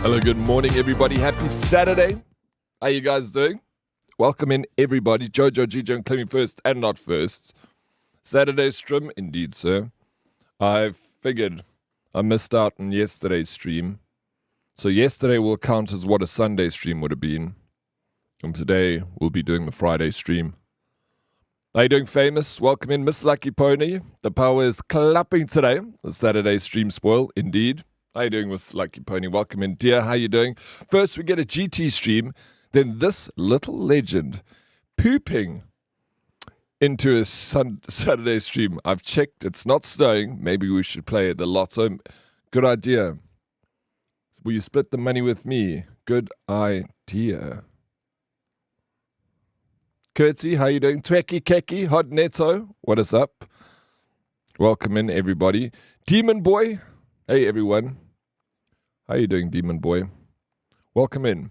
Hello, good morning, everybody. Happy Saturday. How you guys doing? Welcome in, everybody. Jojo, Gijo, and Clemmy first and not first. Saturday stream, indeed, sir. I figured I missed out on yesterday's stream. So yesterday will count as what a Sunday stream would have been. And today we'll be doing the Friday stream. How you doing, famous? Welcome in, Miss Lucky Pony. The power is clapping today. The Saturday stream spoil, indeed. How you doing, Miss Lucky Pony? Welcome in, dear. How you doing? First, we get a GT stream. Then this little legend pooping into a Saturday stream. I've checked. It's not snowing. Maybe we should play the lotto. Good idea. Will you split the money with me? Good idea. Curtsy, how you doing? Tweki Keki, Hot Neto, what is up? Welcome in, everybody. Demon Boy, hey, everyone. How you doing, Demon Boy? Welcome in.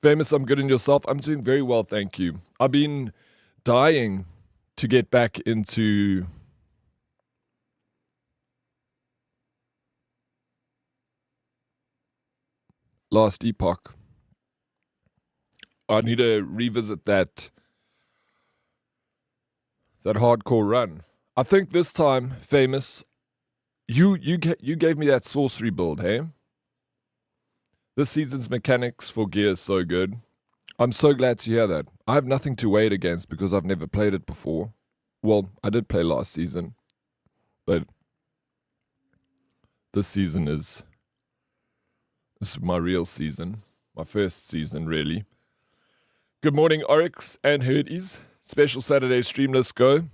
Famous, I'm good, and yourself? I'm doing very well, thank you. I've been dying to get back into Last Epoch. I need to revisit that hardcore run. I think this time, famous, you gave me that sorcery build, hey? This season's mechanics for gear is so good. I'm so glad to hear that. I have nothing to weigh it against because I've never played it before. Well, I did play last season, but this is my real season. My first season, really. Good morning, Oryx and Herdies. Special Saturday stream, let's go.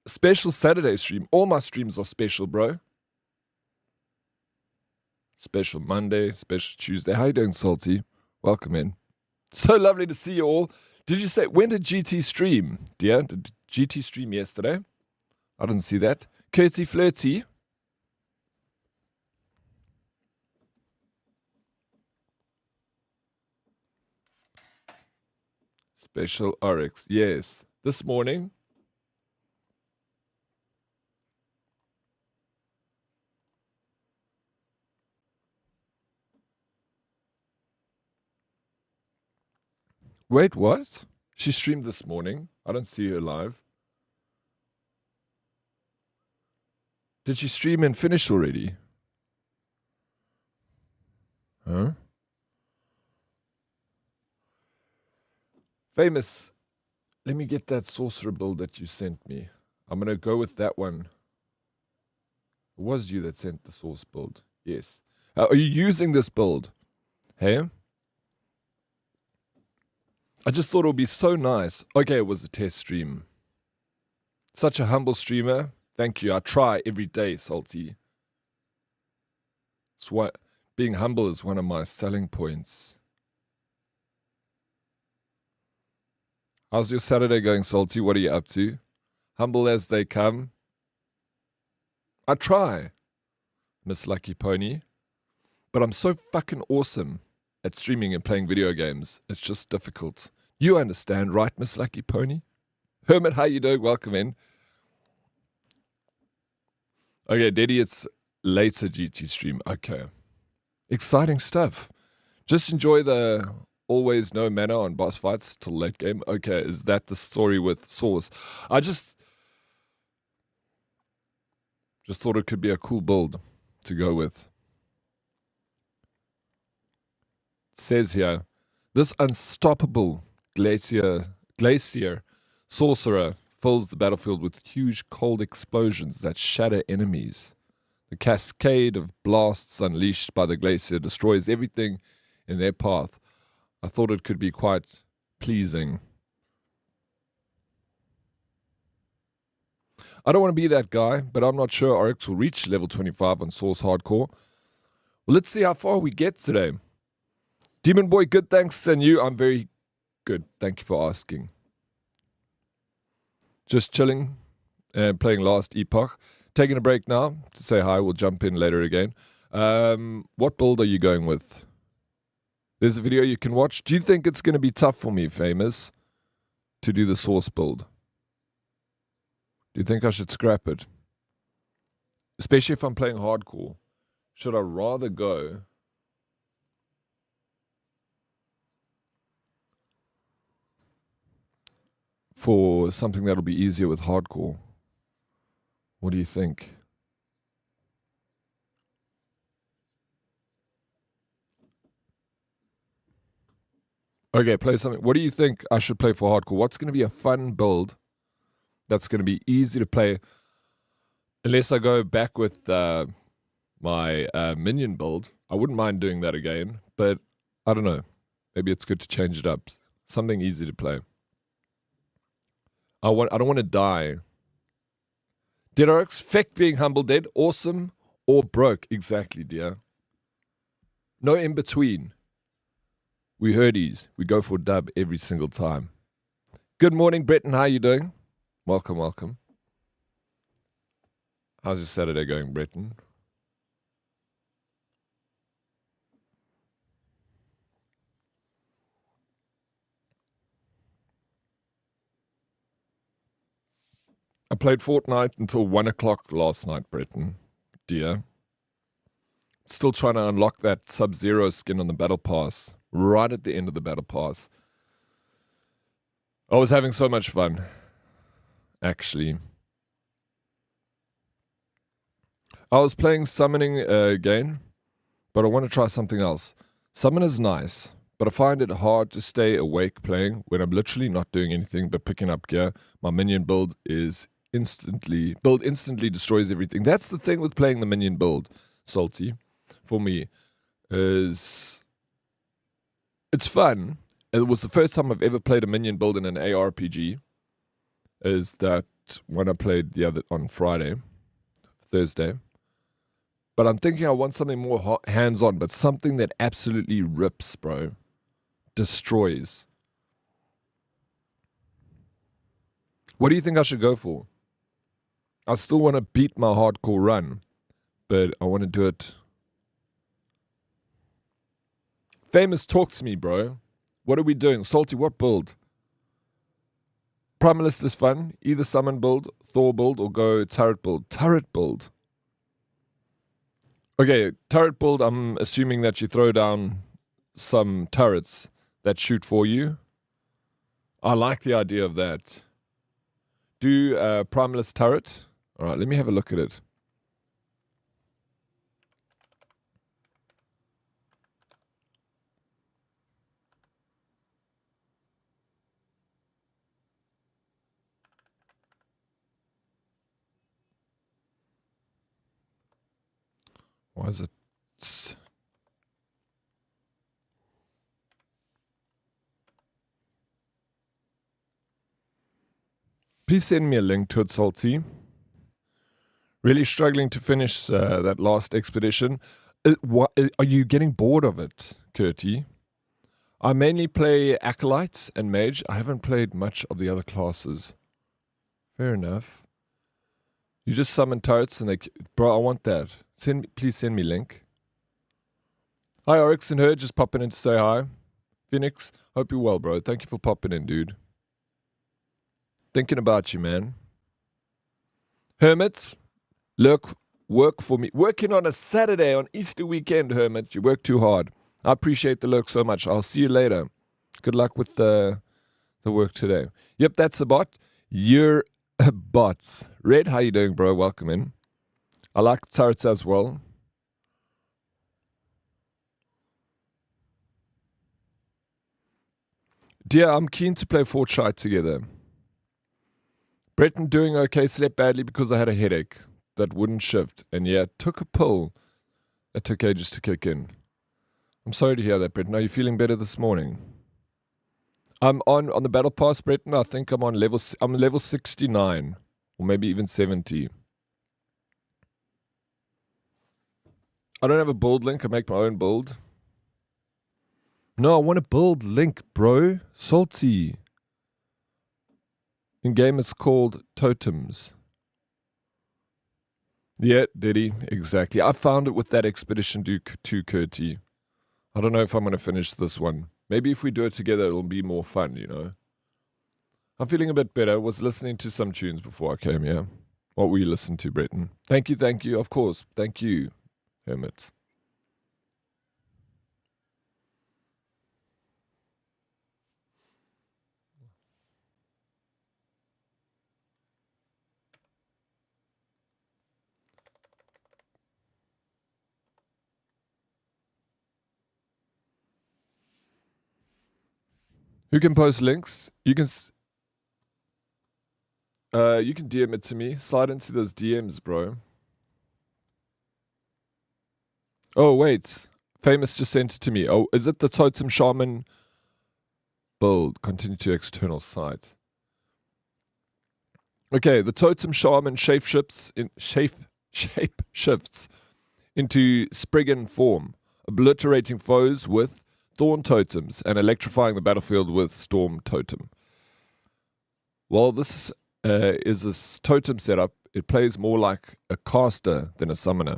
Special Saturday stream. All my streams are special, bro. Special Monday, special Tuesday. How you doing, Salty? Welcome in. So lovely to see you all. Did you say, when did GT stream, dear? Did GT stream yesterday? I didn't see that. Curty Flirty. Special Oryx, yes. This morning. Wait, what? She streamed this morning. I don't see her live. Did she stream and finish already? Huh? Famous, let me get that Sorcerer build that you sent me. I'm going to go with that one. It was you that sent the source build. Yes. Are you using this build? Hey? I just thought it would be so nice. Okay, it was a test stream. Such a humble streamer. Thank you. I try every day, Salty. Being humble is one of my selling points. How's your Saturday going, Salty? What are you up to? Humble as they come. I try, Miss Lucky Pony. But I'm so fucking awesome at streaming and playing video games. It's just difficult. You understand, right, Miss Lucky Pony? Hermit, how you doing? Welcome in. Okay, Daddy, it's later GT stream. Okay. Exciting stuff. Just enjoy the always no mana on boss fights till late game. Okay, is that the story with Source? I just thought it could be a cool build to go with. It says here, this unstoppable glacier sorcerer fills the battlefield with huge cold explosions that shatter enemies. The cascade of blasts unleashed by the glacier destroys everything in their path. I thought it could be quite pleasing. I don't want to be that guy, but I'm not sure Oryx will reach level 25 on Source Hardcore. Well, let's see how far we get today. Demon Boy, good thanks, and you? I'm very good. Thank you for asking. Just chilling and playing Last Epoch. Taking a break now to say hi. We'll jump in later again. What build are you going with? There's a video you can watch. Do you think it's going to be tough for me, famous, to do the source build? Do you think I should scrap it? Especially if I'm playing hardcore. should I rather go for something that'll be easier with hardcore? What do you think? Okay, play something. What do you think I should play for hardcore? What's going to be a fun build that's going to be easy to play? Unless I go back with my minion build. I wouldn't mind doing that again, but I don't know. Maybe it's good to change it up. Something easy to play. I don't want to die. Dead Oryx, feck being humble dead, awesome or broke. Exactly, dear. No in between. We heardies. We go for dub every single time. Good morning, Bretton. How you doing? Welcome, welcome. How's your Saturday going, Bretton? I played Fortnite until 1 o'clock last night, Bretton. Dear. Still trying to unlock that Sub-Zero skin on the Battle Pass. Right at the end of the Battle Pass. I was having so much fun. Actually. I was playing Summoning again, but I want to try something else. Summon is nice, but I find it hard to stay awake playing when I'm literally not doing anything but picking up gear. My minion build instantly destroys everything. That's the thing with playing the minion build, Salty, for me, is it's fun. It was the first time I've ever played a minion build in an ARPG. Is that when I played on Thursday. But I'm thinking I want something more hands-on, but something that absolutely rips, bro. Destroys. What do you think I should go for? I still want to beat my hardcore run, but I want to do it. Famous, talk to me, bro. What are we doing? Salty, what build? Primalist is fun. Either summon build, Thor build, or go turret build. Turret build. Okay, turret build, I'm assuming that you throw down some turrets that shoot for you. I like the idea of that. Do Primalist turret. All right, let me have a look at it. Why is it? Please send me a link to it, Salty. Really struggling to finish that last expedition. Are you getting bored of it, Curty? I mainly play Acolyte and Mage. I haven't played much of the other classes. Fair enough. You just summon turrets and bro, I want that. Please send me link. Hi, Oryx and her, just popping in to say hi. Phoenix, hope you're well, bro. Thank you for popping in, dude. Thinking about you, man. Hermit, work for me. Working on a Saturday on Easter weekend, Hermit. You work too hard. I appreciate the lurk so much. I'll see you later. Good luck with the work today. Yep, that's a bot. You're a bots. Red, how you doing, bro? Welcome in. I like turrets as well. Dear, I'm keen to play Fortnite together. Breton doing okay, slept badly because I had a headache that wouldn't shift. And yeah, took a pill that took ages to kick in. I'm sorry to hear that, Breton. Are you feeling better this morning? I'm on the battle pass, Breton. I think I'm level 69 or maybe even 70. I don't have a build link. I make my own build. No, I want to build link, bro. Salty. In game, it's called Totems. Yeah, Diddy, exactly. I found it with that expedition to Kurti. I don't know if I'm going to finish this one. Maybe if we do it together, it'll be more fun, you know. I'm feeling a bit better. I was listening to some tunes before I came here. What will you listen to, Breton? Thank you, of course. Thank you. Hermit. Who can post links? You can DM it to me. Slide into those DMs, bro. Oh, wait. Famous just sent it to me. Oh, is it the Totem Shaman build? Continue to external site. Okay, the Totem Shaman shapeshifts into Spriggan form, obliterating foes with Thorn Totems and electrifying the battlefield with Storm Totem. While this is a totem setup, it plays more like a caster than a summoner.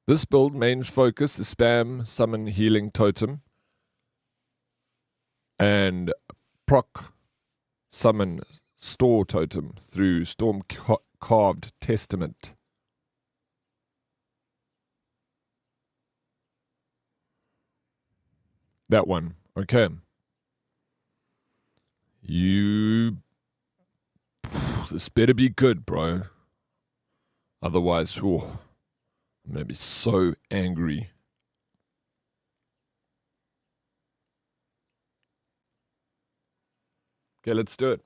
This build main focus is spam, summon, healing totem, and proc summon store totem through storm carved testament. That one. Okay. This better be good, bro. Otherwise, I'm gonna be so angry. Okay, let's do it.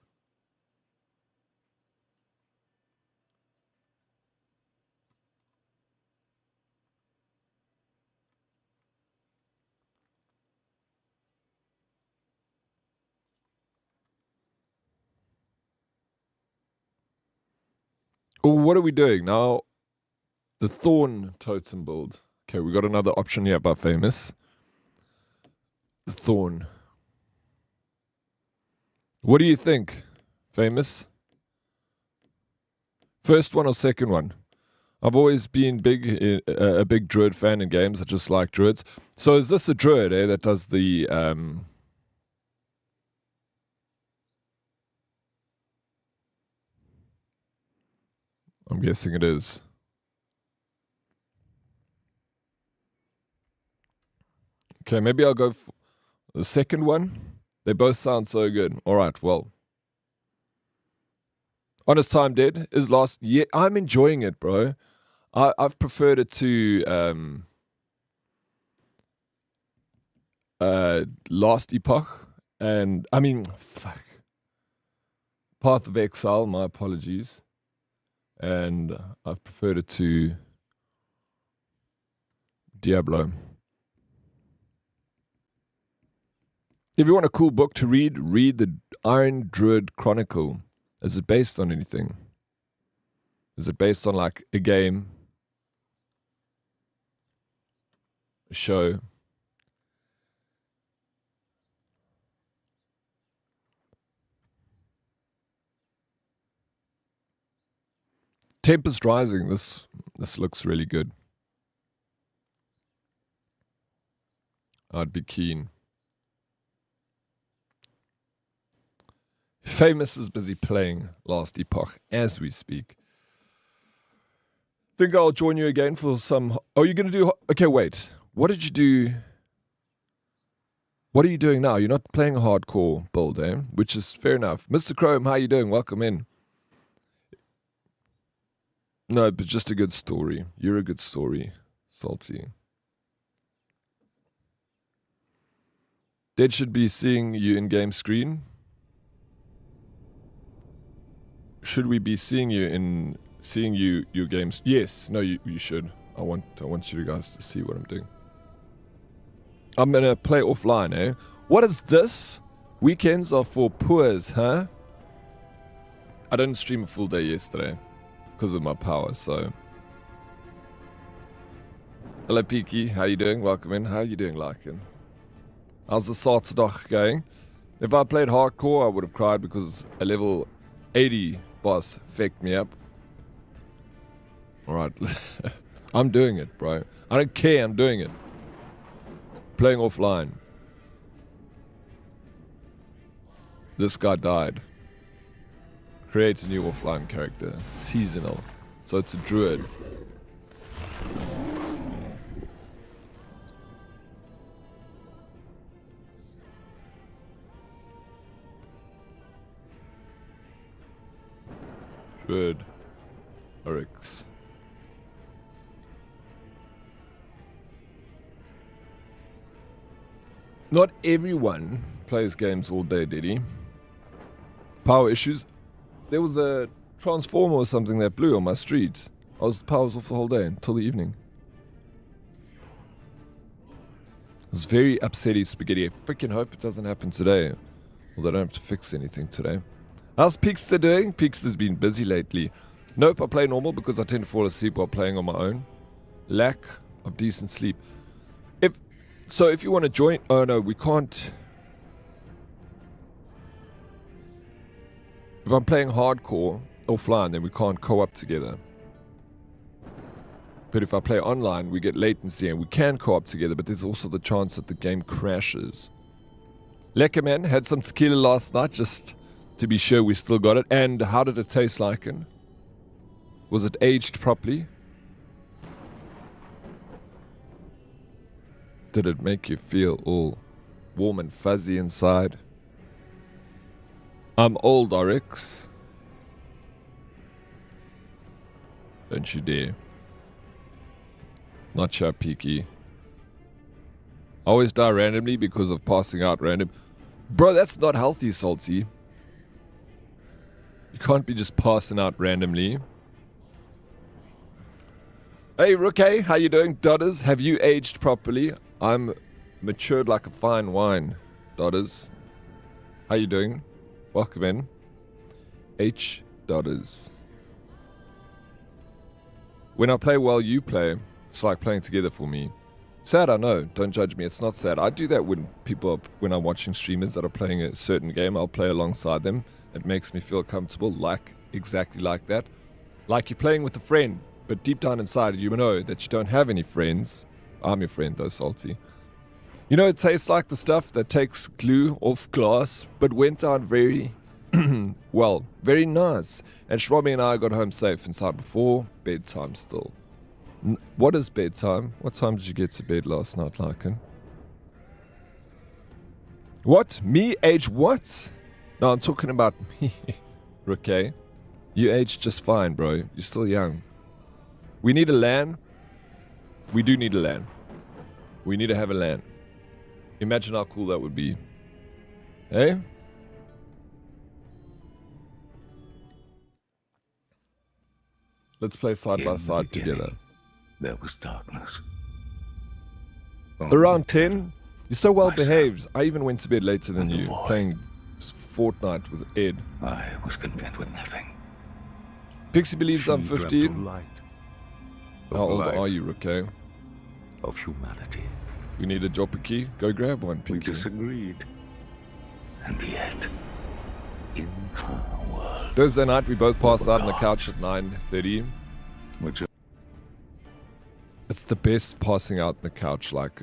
Oh, what are we doing now? The Thorn Totem build. Okay, we got another option here by Famous. The Thorn. What do you think, Famous? First one or second one? I've always been a big druid fan in games. I just like druids. So is this a druid, that does the I'm guessing it is. Okay, maybe I'll go for the second one. They both sound so good. All right, well. Honest Time Dead is last. Yeah, I'm enjoying it, bro. I've preferred it to last Epoch. And, I mean, fuck. Path of Exile, my apologies. And I've preferred it to Diablo. If you want a cool book to read the Iron Druid Chronicle. Is it based on anything? Is it based on like a game? A show? Tempest Rising, this looks really good. I'd be keen. Famous is busy playing Last Epoch as we speak. Think I'll join you again for some... Oh, you're going to do... Okay, wait. What did you do... What are you doing now? You're not playing a hardcore build, eh? Which is fair enough. Mr. Chrome, how you doing? Welcome in. No, but just a good story. You're a good story, Salty. Dead should be seeing you in game screen. Should we be seeing you your games? Yes. No, you should. I want you guys to see what I'm doing. I'm gonna play offline, eh? What is this? Weekends are for poors, huh? I didn't stream a full day yesterday because of my power, so. Hello, Peaky. How you doing? Welcome in. How you doing, Larkin? How's the Satsdag going? If I played hardcore, I would have cried because a level 80 boss fucked me up. Alright. I'm doing it, bro. I don't care, I'm doing it. Playing offline. This guy died. Create a new offline character. Seasonal. So it's a druid. Dead Oryx. Not everyone plays games all day, Diddy. Power issues. There was a transformer or something that blew on my street. Power was off the whole day until the evening. It was very upsetting spaghetti. I freaking hope it doesn't happen today. Well, they don't have to fix anything today. How's Peekster doing? Peekster's been busy lately. Nope, I play normal because I tend to fall asleep while playing on my own. Lack of decent sleep. If you want to join... Oh no, we can't... If I'm playing hardcore offline, then we can't co-op together. But if I play online, we get latency and we can co-op together, but there's also the chance that the game crashes. Lekker man, had some tequila last night just to be sure we still got it. And how did it taste like? Was it aged properly? Did it make you feel all warm and fuzzy inside? I'm old, Oryx. Don't you dare. Not sure, Peaky. I always die randomly because of passing out random. Bro, that's not healthy, Salty. You can't be just passing out randomly. Hey, Rookie, how you doing? Dodders, have you aged properly? I'm matured like a fine wine, Dodders. How you doing? Welcome in. H. Dodders. When I play while you play, it's like playing together for me. Sad, I know. Don't judge me. It's not sad. I do that when I'm watching streamers that are playing a certain game. I'll play alongside them. It makes me feel comfortable, exactly like that. Like you're playing with a friend, but deep down inside you know that you don't have any friends. I'm your friend though, Salty. You know, it tastes like the stuff that takes glue off glass, but went down very, well, very nice. And Shwami and I got home safe inside before bedtime still. What is bedtime? What time did you get to bed last night, Lycan? What? Me? Age what? No, I'm talking about me. Okay. You aged just fine, bro. You're still young. We need a LAN. We do need a LAN. We need to have a LAN. Imagine how cool that would be. Hey? Let's play side by side together. There was darkness. Around 10? You're so well behaved. I even went to bed later than you, playing Fortnite with Ed. I was content with nothing. Pixie believes I'm 15. Light, How old are you, Rookie? of humanity. We need a Joppa key. Go grab one, We Pinky. disagreed. And yet, in our world, Thursday night, we both passed out on the couch at 9:30. which It's the best passing out on the couch, like,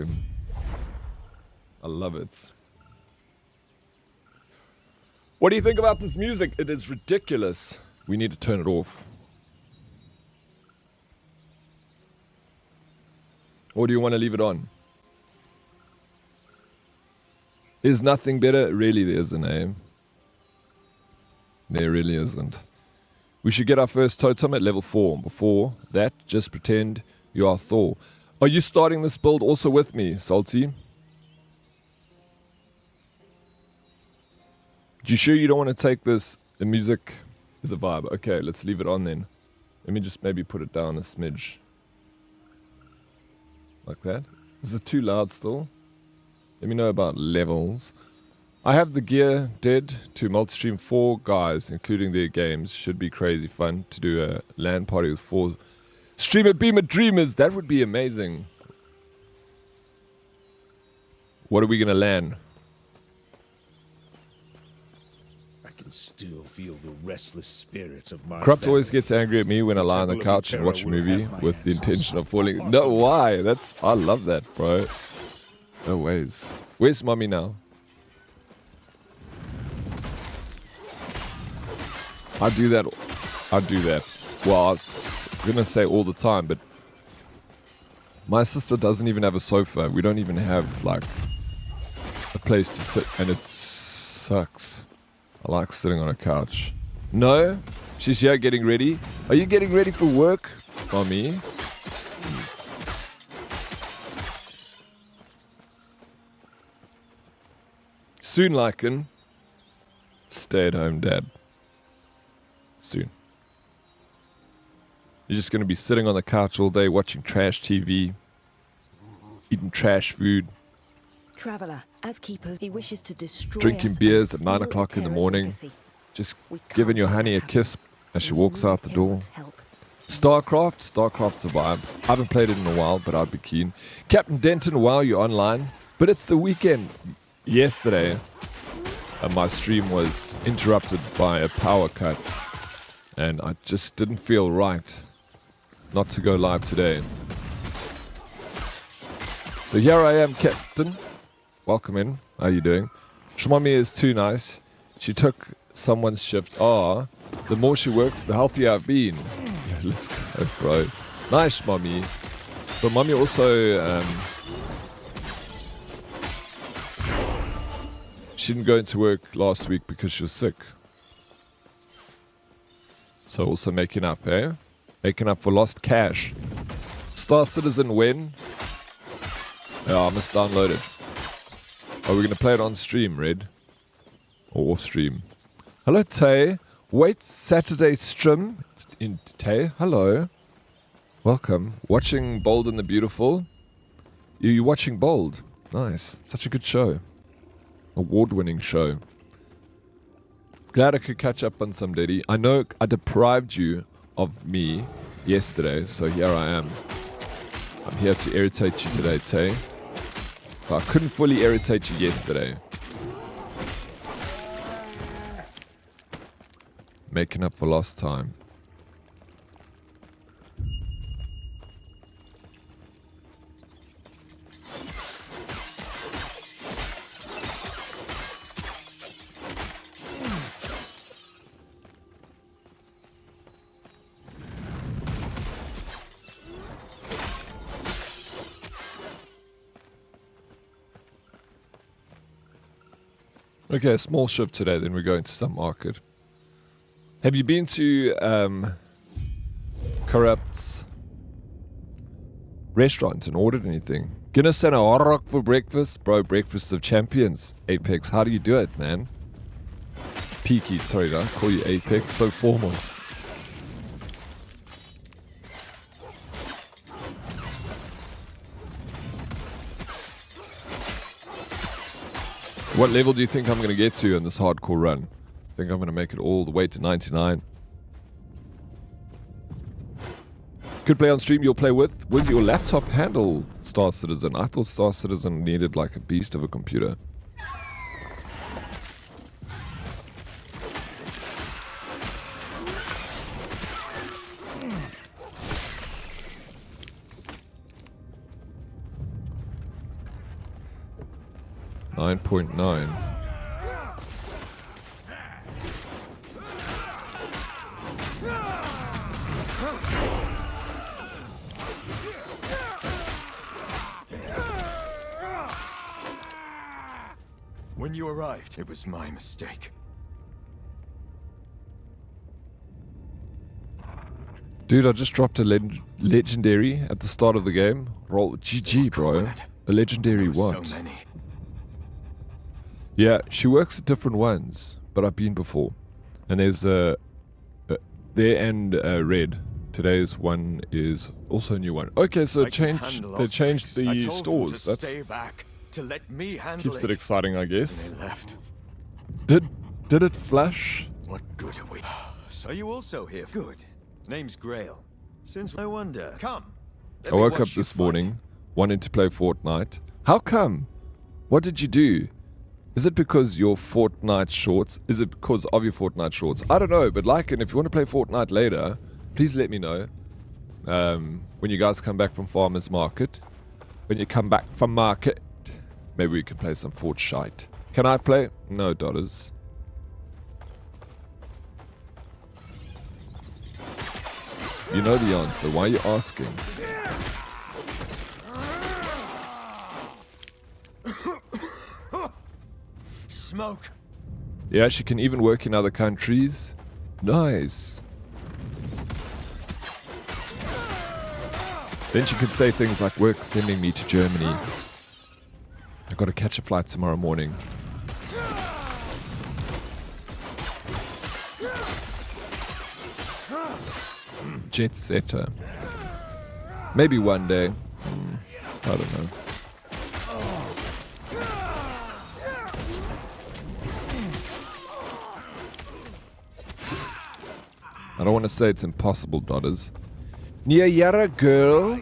I love it. What do you think about this music? It is ridiculous. We need to turn it off. Or do you want to leave it on? Is nothing better? Really, there isn't, eh? There really isn't. We should get our first totem at level 4. Before that, just pretend you are Thor. Are you starting this build also with me, Salty? You sure you don't want to take this? The music is a vibe. Okay, let's leave it on then. Let me just maybe put it down a smidge. Like that. Is it too loud still? Let me know about levels. I have the gear dead to multi-stream 4 guys, including their games. Should be crazy fun to do a LAN party with 4 streamer beamer dreamers. That would be amazing. What are we gonna LAN? I can still feel the restless spirits of my Corrupt family. always gets angry at me when I lie on the couch and watch a movie with the intention of falling. No, why? I love that, bro. No ways. Where's mommy now? I do that. Well, I was gonna say all the time, but my sister doesn't even have a sofa. We don't even have, like, a place to sit, and it sucks. I like sitting on a couch. No? She's here getting ready. Are you getting ready for work, mommy? Soon, Lycan. Stay at home, Dad. Soon. You're just going to be sitting on the couch all day watching trash TV, eating trash food, Traveler, as keepers, he wishes to destroy drinking us beers and at 9 steal o'clock in the Terra's morning, legacy. just We can't giving your let honey that a happen. kiss as she We walks need out the door. Herald's help. Starcraft's a vibe. I haven't played it in a while, but I'd be keen. Captain Denton, wow, you're online. But it's the weekend. Yesterday, my stream was interrupted by a power cut. And I just didn't feel right not to go live today. So here I am, Captain. Welcome in. How you doing? Shmami is too nice. She took someone's shift. The more she works, the healthier I've been. Let's go, bro. Nice, Mommy. But Mommy also, she didn't go into work last week because she was sick. So also making up, eh? Making up for lost cash. Star Citizen when? Yeah, I must download it. Are we going to play it on stream, Red? Or off stream? Hello, Tay. Wait, Saturday stream in Tay. Hello. Welcome. Watching Bold and the Beautiful. You watching Bold? Nice. Such a good show. Award-winning show. Glad I could catch up on some Diddy. I know I deprived you of me yesterday, so here I am. I'm here to irritate you today, Tay. But I couldn't fully irritate you yesterday. Making up for lost time. Okay, a small shift today, then we're going to some market. Have you been to Corrupt's restaurant and ordered anything? Guinness and a hot rock for breakfast? Bro, breakfast of champions. Apex, how do you do it, man? Peaky, sorry, did I call you Apex? So formal. What level do you think I'm going to get to in this hardcore run? I think I'm going to make it all the way to 99. Could play on stream, you'll play with? Will your laptop handle Star Citizen? I thought Star Citizen needed like a beast of a computer. .9. When you arrived, it was my mistake. Dude, I just dropped a legendary at the start of the game. Roll GG, bro. A legendary There were what? so many. Yeah, she works at different ones, but I've been before. And there's there and Red. Today's one is also a new one. Okay, so I can they handle changed Osprix. I the told them stores. to That's stay back, to let me handle keeps it exciting, I And guess. they left. Did it flash? What good are we? So you also here? Good. Name's Grail. Since I wonder. Come. let I me woke watch up you this fight. morning wanting to play Fortnite. How come? What did you do? Is it because your Fortnite shorts? Is it because of your Fortnite shorts? I don't know, but like, and if you want to play Fortnite later, please let me know. When you guys come back from Farmer's Market. When you come back from market, maybe we can play some Fortnite. Can I play? No, dollars. You know the answer. Why are you asking? Smoke. Yeah, she can even work in other countries. Nice. Then she could say things like, work sending me to Germany. I gotta catch a flight tomorrow morning. Jet setter. Maybe one day. I don't know. I don't want to say it's impossible, daughters. Nia Yara girl.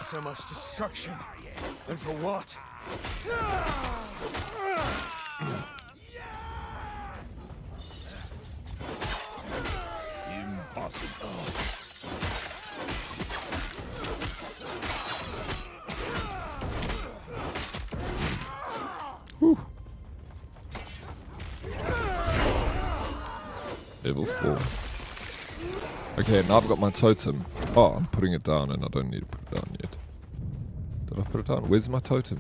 So much destruction. And for what? Impossible. Whew. Level 4. Okay, now I've got my totem. Oh, I'm putting it down and I don't need to put it down yet. Did I put it down? Where's my totem?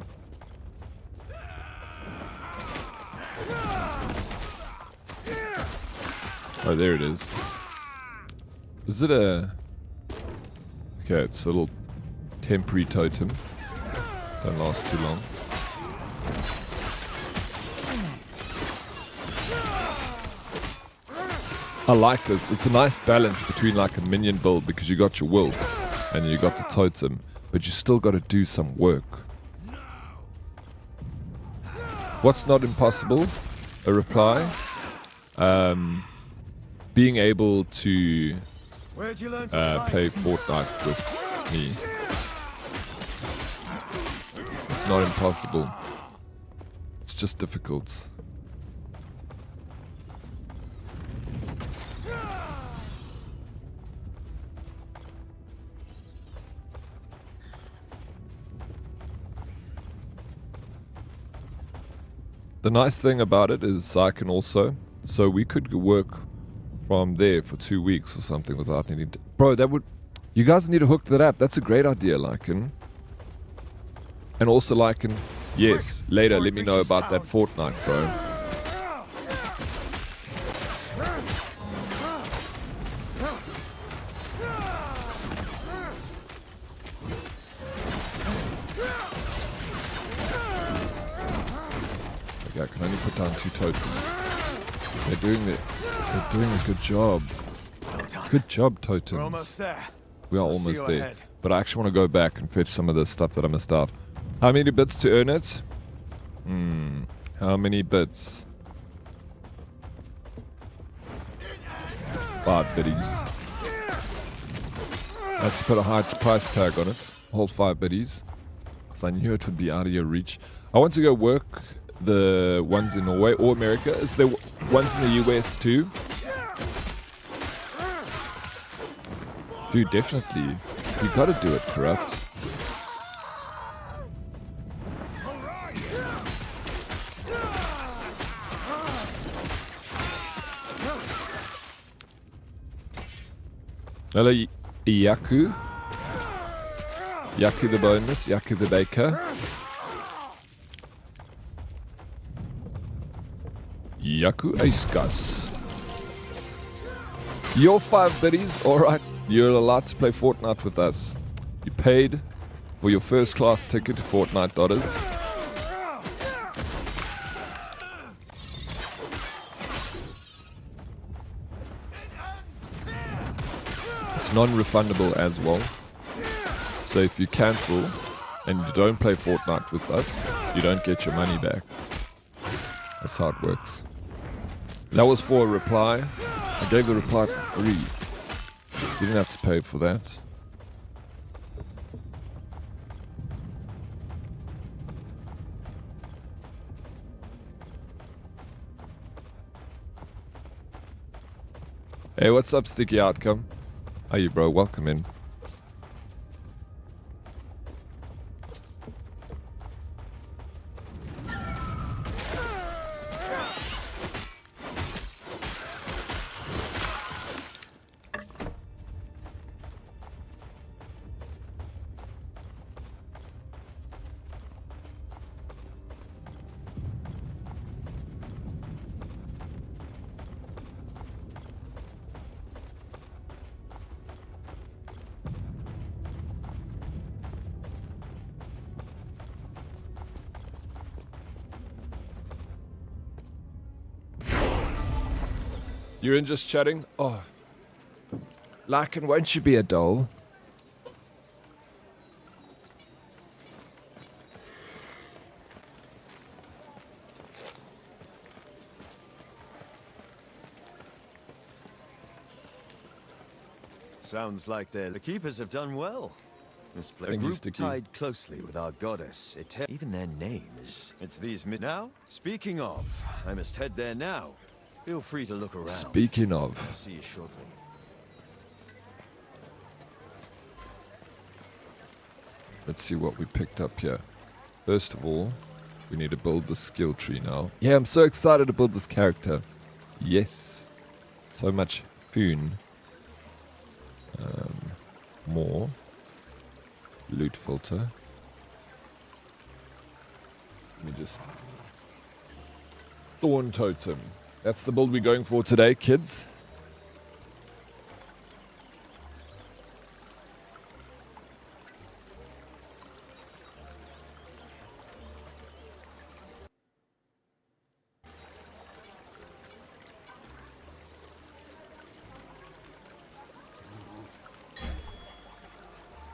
Oh, there it is. Is it a... Okay, it's a little temporary totem. Don't last too long. I like this. It's a nice balance between like a minion build because you got your wolf and you got the totem, but you still got to do some work. What's not impossible? A reply. Being able to Where'd you learn to play Fortnite with me. It's not impossible. It's just difficult. The nice thing about it is I can also, so we could work from there for 2 weeks or something without needing to, bro, that would, you guys need to hook that up. That's a great idea, Lycan. And also Lycan, yes, later let me know about that Fortnite, bro. I can only put down 2 totems. They're doing a good job. Good job, totems. We're almost there. We are I'll see almost you there. ahead. But I actually want to go back and fetch some of the stuff that I missed out. How many bits to earn it? How many bits? 5 biddies. Let's put a high price tag on it. Hold 5 biddies. Because I knew it would be out of your reach. I want to go work the ones in Norway or America. Is there ones in the US too? Dude, definitely. You gotta do it, Corrupt. Hello, Yaku. Yaku the bonus, Yaku the baker. Yaku Aiskas. Your 5 biddies, alright. You're allowed to play Fortnite with us. You paid for your first class ticket to Fortnite, daughters. It's non-refundable as well. So if you cancel and you don't play Fortnite with us, you don't get your money back. That's how it works. That was for a reply. I gave the reply for free. You didn't have to pay for that. Hey, what's up, Sticky Outcome? How you, bro? Welcome in. You're in just chatting? Oh. Larkin, won't you be a doll? Sounds like the keepers have done well. This place Thank you, group Sticky. tied closely with our goddess. Even their name is. It's these now. Speaking of, I must head there now. Feel free to look around. Speaking I'll of, see you shortly. let's see what we picked up here. First of all, we need to build the skill tree now. Yeah, I'm so excited to build this character. Yes. So much fun. More. Loot filter. Let me just... Thorn Totem. That's the build we're going for today, kids.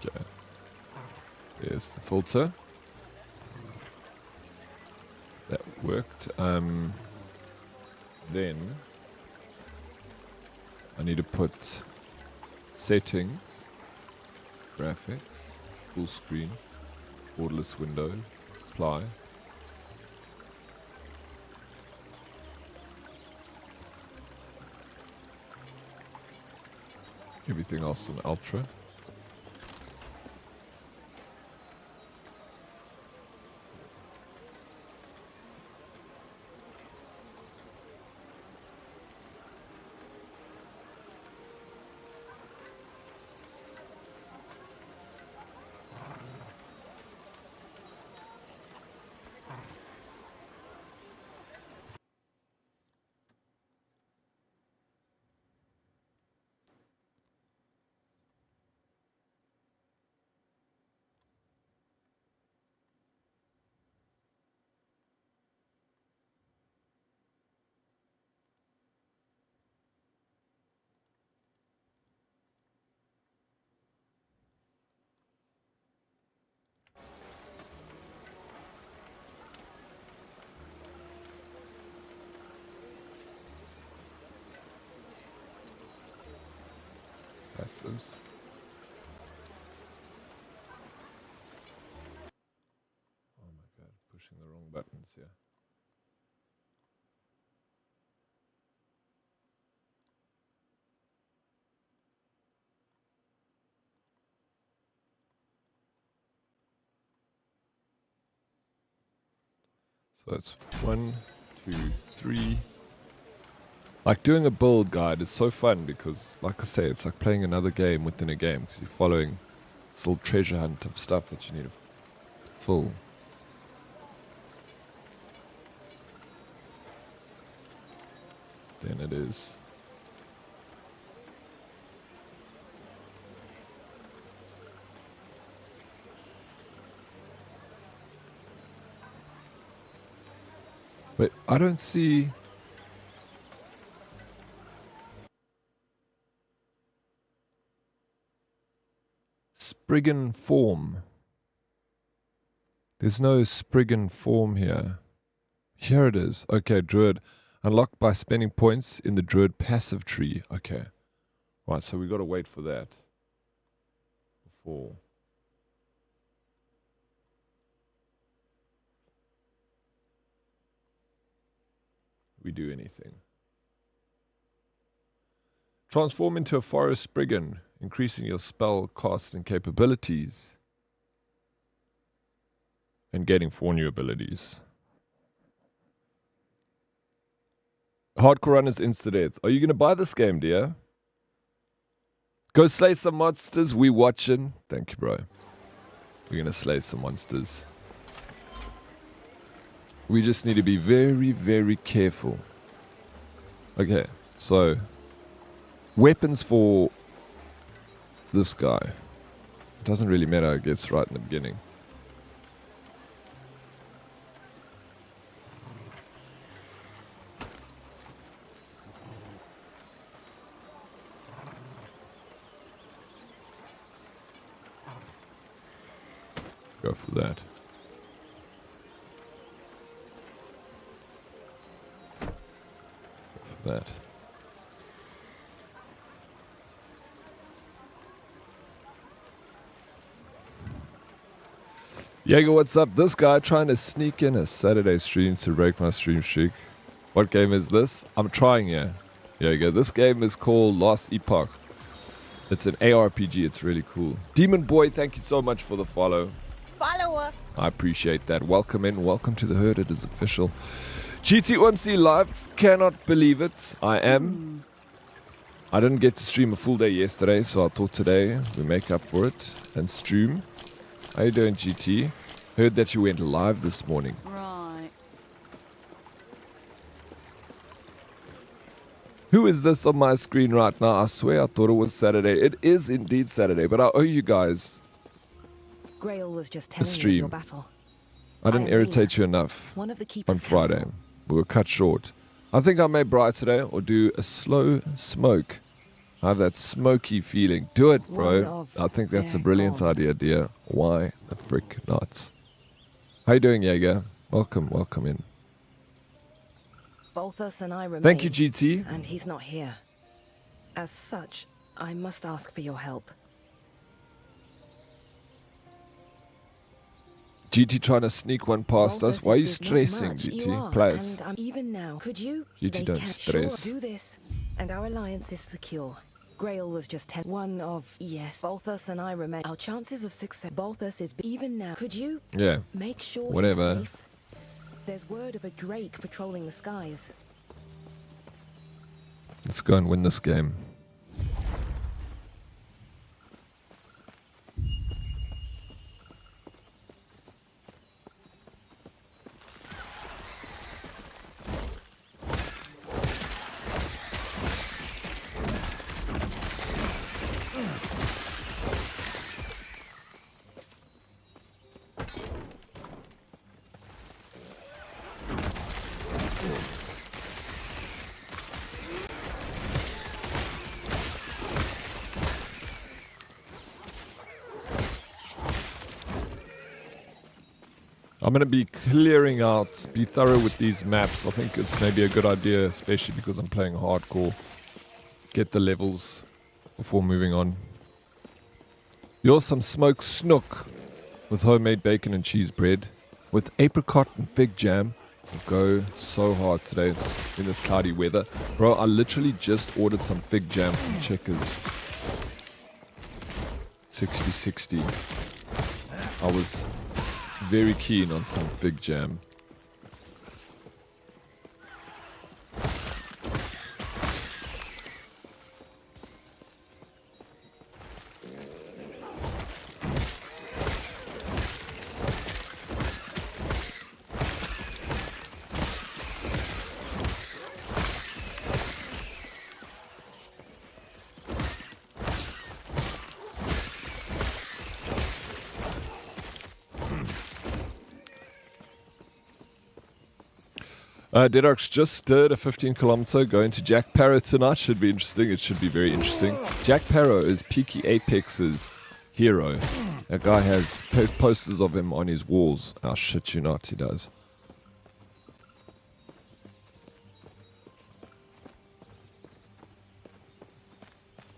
Okay. There's the filter. That worked. Then I need to put settings, graphics, full screen, borderless window, apply. Everything else in ultra. Passives. Oh my god, pushing the wrong buttons here. So it's 1, 2, 3. Like doing a build guide is so fun because, like I say, it's like playing another game within a game because you're following this little treasure hunt of stuff that you need to fill. Then it is. But I don't see... Spriggan form. There's no Spriggan form here. Here it is. Okay, Druid. Unlocked by spending points in the Druid passive tree. Okay. Right, so we got to wait for that. Before. We do anything. Transform into a forest Spriggan, increasing your spell cost and capabilities. And getting 4 new abilities. Hardcore runners insta-death. Are you going to buy this game, dear? Go slay some monsters. We watching. Thank you, bro. We're going to slay some monsters. We just need to be very, very careful. Okay, so... Weapons for this guy. It doesn't really matter, I guess, right in the beginning. Go for that. Go for that. Jaeger, what's up? This guy trying to sneak in a Saturday stream to break my stream streak. What game is this? I'm trying here. Jaeger, this game is called Lost Epoch. It's an ARPG. It's really cool. Demon Boy, thank you so much for the follow. Follower. I appreciate that. Welcome in. Welcome to the herd. It is official. GTOMC live. Cannot believe it. I am. I didn't get to stream a full day yesterday, so I thought today we make up for it and stream. How you doing, GT? Heard that you went live this morning. Right. Who is this on my screen right now? I swear I thought it was Saturday. It is indeed Saturday, but I owe you guys Grail was just a telling me of stream. your battle. I didn't irritate you enough One of the keepers on Friday. We were cut short. I think I may bright today or do a slow smoke. I have that smoky feeling. Do it, bro. I think that's a brilliant idea, dear. Why the frick not? How you doing, Jaeger? Welcome, welcome in. Balthus and I remain. Thank you, GT. And he's not here. As such, I must ask for your help. GT trying to sneak one past Balthus us. Why are you is not stressing, much. You GT? are, Players. and even now, could you? GT, They don't can stress. Sure do this, and our alliance is secure. Grail was just one of yes. Balthus and I remain. Our chances of success. Balthus is even now. Could you? Yeah. Make sure Whatever. he's safe. There's word of a drake patrolling the skies. Let's go and win this game. I'm going to be clearing out, be thorough with these maps. I think it's maybe a good idea, especially because I'm playing hardcore. Get the levels before moving on. Here's some smoked snook with homemade bacon and cheese bread with apricot and fig jam. It'll go so hard today. It's in this cloudy weather. Bro, I literally just ordered some fig jam from Checkers. 60-60. I was very keen on some fig jam. Dead Oryx just did a 15-kilometer going to Jack Parrow tonight. Should be interesting. It should be very interesting. Jack Parrow is Peaky Apex's hero. That guy has posters of him on his walls. Oh, shit you not, he does.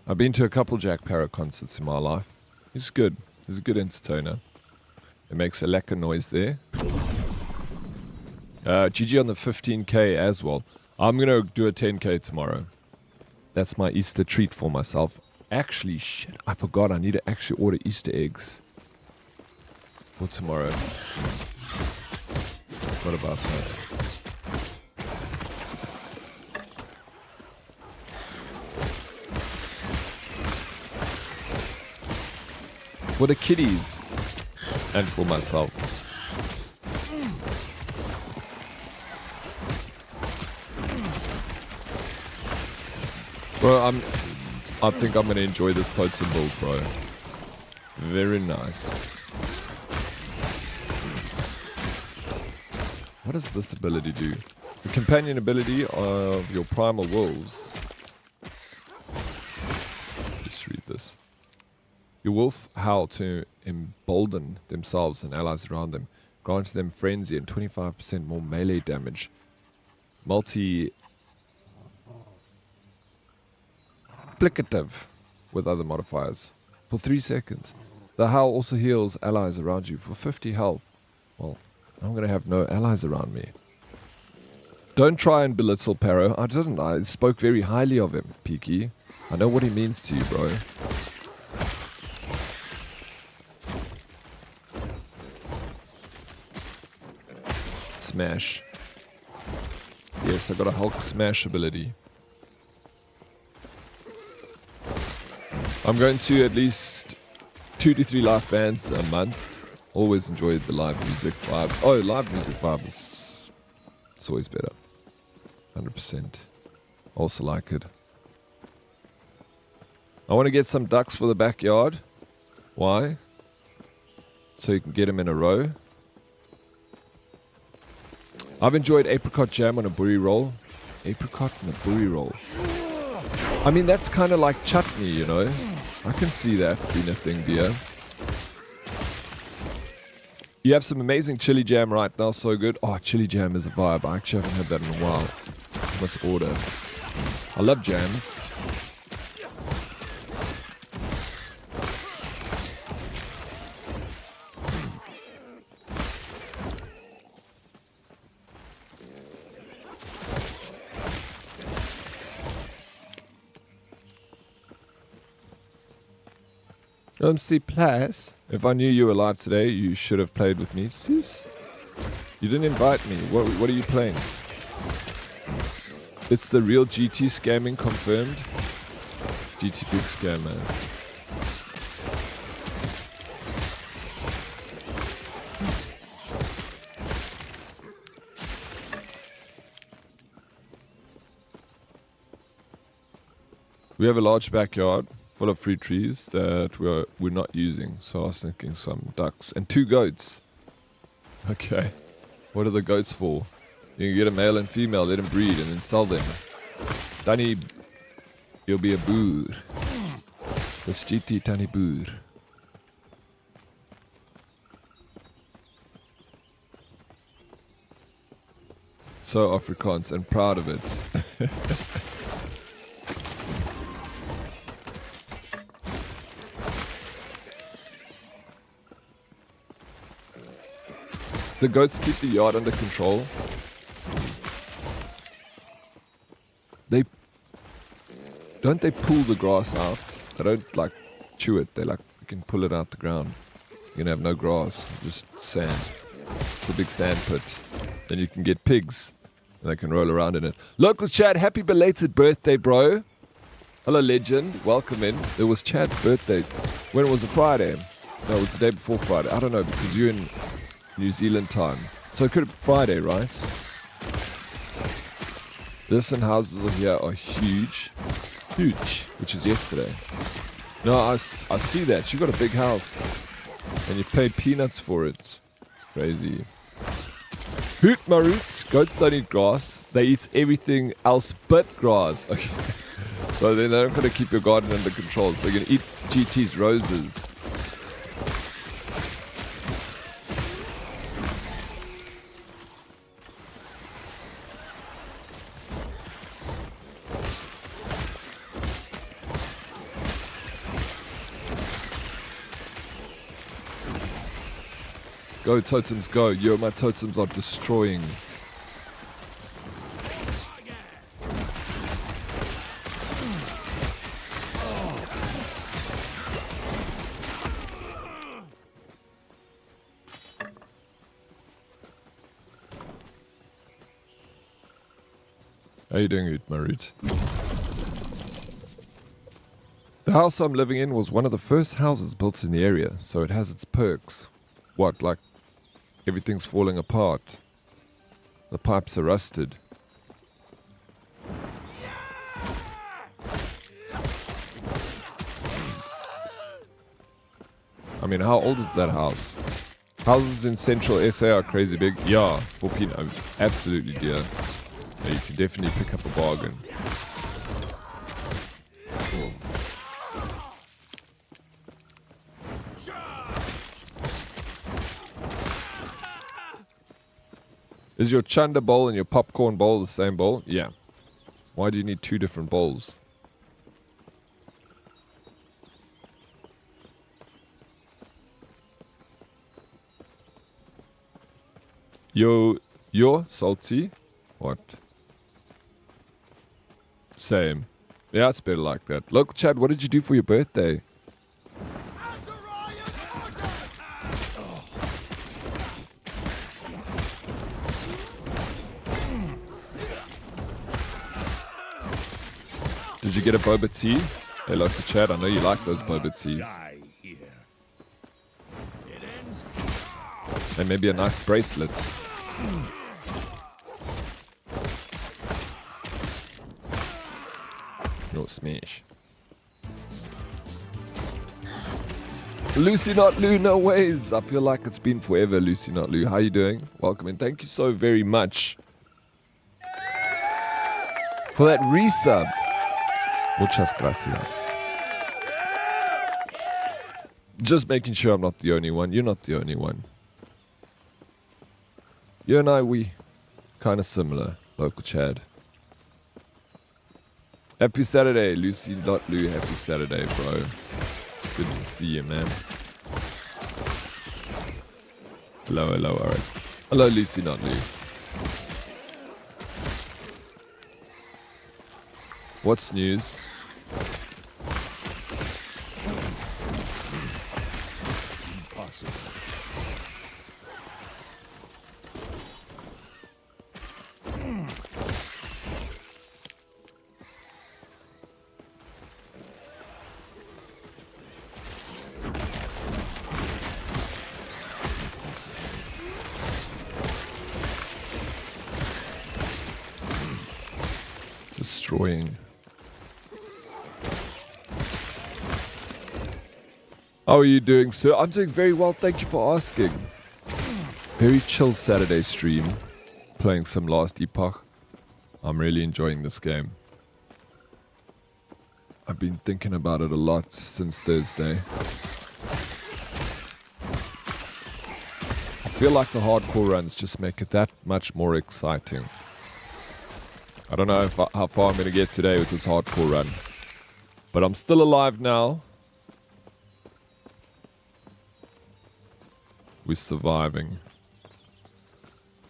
I've been to a couple Jack Parrow concerts in my life. He's good. He's a good entertainer. It makes a lekker noise there. GG on the 15k as well. I'm going to do a 10k tomorrow. That's my Easter treat for myself. Actually, shit, I forgot. I need to actually order Easter eggs for tomorrow. What about that? For the kiddies and for myself. Bro, I think I'm going to enjoy this totem build, bro. Very nice. What does this ability do? The companion ability of your primal wolves. Just read this. Your wolf howl to embolden themselves and allies around them, granting them frenzy and 25% more melee damage. Multiplicative with other modifiers for 3 seconds. The howl also heals allies around you for 50 health. Well, I'm going to have no allies around me. Don't try and belittle Pero. I didn't. I spoke very highly of him, Peaky. I know what he means to you, bro. Smash. Yes, I got a Hulk smash ability. I'm going to at least 2 to 3 live bands a month. Always enjoyed the live music vibe. Oh, live music vibe is it's always better. 100%. Also like it. I want to get some ducks for the backyard. Why? So you can get them in a row. I've enjoyed apricot jam on a buri roll. Apricot on a buri roll. I mean, that's kind of like chutney, you know. I can see that being a thing, dear. You have some amazing chili jam right now, so good. Oh, chili jam is a vibe. I actually haven't had that in a while. I must order. I love jams. See, Plas, if I knew you were alive today, you should have played with me. Sis, you didn't invite me. What are you playing? It's the real GT scamming confirmed. GT big scam, man. We have a large backyard full of fruit trees that we're not using, so I was thinking some ducks and 2 goats. Okay, what are the goats for? You can get a male and female, let them breed, and then sell them. Tani, you'll be a boer. The GT tani boer. So Afrikaans and proud of it. The goats keep the yard under control. They pull the grass out. They don't like chew it. They like you can pull it out the ground. You can have no grass, just sand. It's a big sand pit. Then you can get pigs, and they can roll around in it. Local Chad, happy belated birthday, bro. Hello, legend. Welcome in. It was Chad's birthday. When was it? Friday? No, it was the day before Friday. I don't know because you're in New Zealand time. So it could have been Friday, right? Listen, houses here are huge. Huge, which is yesterday. No, I see that. You got a big house. And you paid peanuts for it. Crazy. Hoot Marut. Goats don't eat grass. They eat everything else but grass. Okay. So they're not going to keep your garden under control. So they're going to eat GT's roses. Go, totems, go. Yo, my totems are destroying. How you doing, Marut? The house I'm living in was one of the first houses built in the area, so it has its perks. What, like everything's falling apart? The pipes are rusted. I mean, how old is that house? Houses in central SA are crazy big. Yeah, for peanut, absolutely, dear. Yeah, you can definitely pick up a bargain. Cool. Is your chunder bowl and your popcorn bowl the same bowl? Yeah. Why do you need two different bowls? You're salty? What? Same. Yeah, it's better like that. Look, Chad, what did you do for your birthday? Did you get a boba tea? Hey, look, Chad, I know you like those boba teas. Die here. It ends. And maybe a nice bracelet. No smash. Lucy Not Lou, no ways. I feel like it's been forever, Lucy Not Lou. How you doing? Welcome and thank you so very much for that resub. Muchas gracias. Just making sure I'm not the only one. You're not the only one. You and I, we kind of similar. Local Chad. Happy Saturday, Lucy Not Lou. Happy Saturday, bro. Good to see you, man. Hello, alright. Hello, Lucy Not Lou. What's news? Impossible. Destroying. How are you doing, sir? I'm doing very well, thank you for asking. Very chill Saturday stream. Playing some Last Epoch. I'm really enjoying this game. I've been thinking about it a lot since Thursday. I feel like the hardcore runs just make it that much more exciting. I don't know how far I'm going to get today with this hardcore run. But I'm still alive now. We're surviving.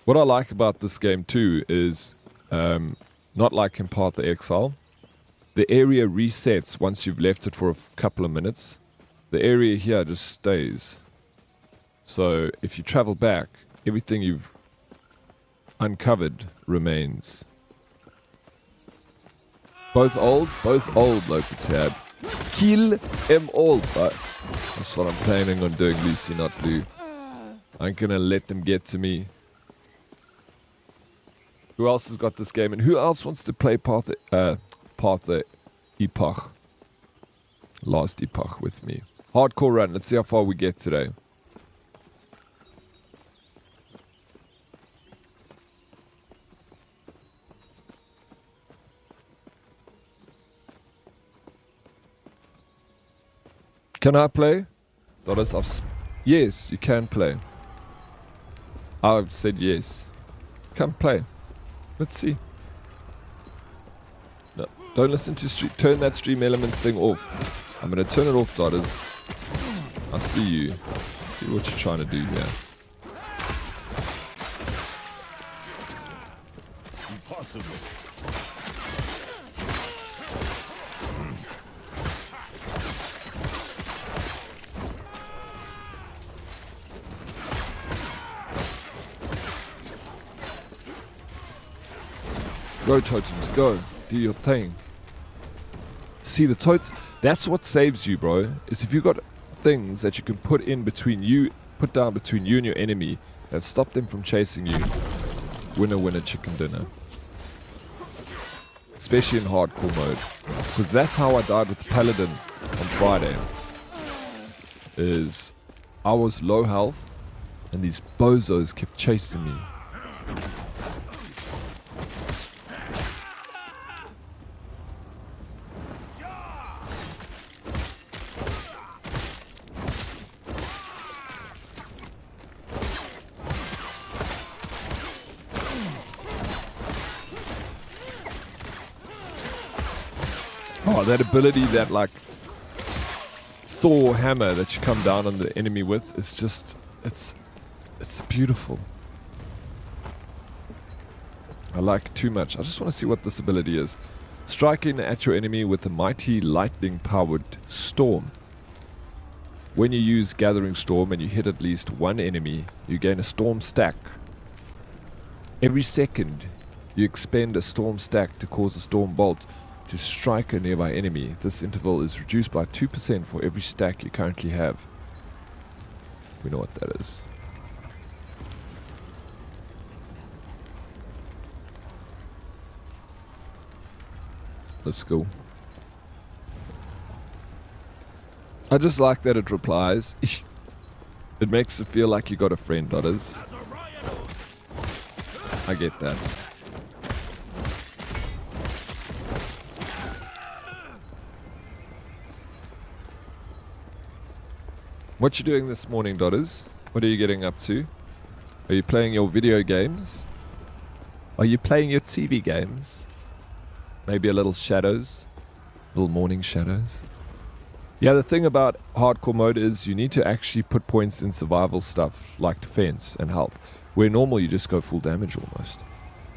What I like about this game too is, not like in Path of Exile, the area resets once you've left it for a couple of minutes. The area here just stays. So if you travel back, everything you've uncovered remains. Both old, local tab. Kill them all, but that's what I'm planning on doing, Lucy Not Lou. I ain't gonna let them get to me. Who else has got this game? And who else wants to play Path of Epoch? Last Epoch with me. Hardcore run. Let's see how far we get today. Can I play? Yes, you can play. I said yes. Come play. Let's see. No, don't listen to stream. Turn that stream elements thing off. I'm gonna turn it off, daughters. I see you. See what you're trying to do here. Impossible. Go, totems, go. Do your thing. See, the totes, that's what saves you, bro. Is if you got things that you can put down between you and your enemy that stop them from chasing you. Winner, winner, chicken dinner. Especially in hardcore mode. Because that's how I died with the Paladin on Friday. Is I was low health and these bozos kept chasing me. Oh, that ability, that like Thor hammer that you come down on the enemy with is just, it's beautiful. I like it too much. I just want to see what this ability is. Striking at your enemy with a mighty lightning-powered storm. When you use Gathering Storm and you hit at least one enemy, you gain a storm stack. Every second, you expend a storm stack to cause a storm bolt to strike a nearby enemy. This interval is reduced by 2% for every stack you currently have. We know what that is. Let's go. I just like that it replies. It makes it feel like you got a friend, Dotters. I get that. What you doing this morning, Dotters? What are you getting up to? Are you playing your video games? Are you playing your TV games? Maybe a little shadows? Little morning shadows? Yeah, the thing about hardcore mode is you need to actually put points in survival stuff like defense and health, where normal you just go full damage almost.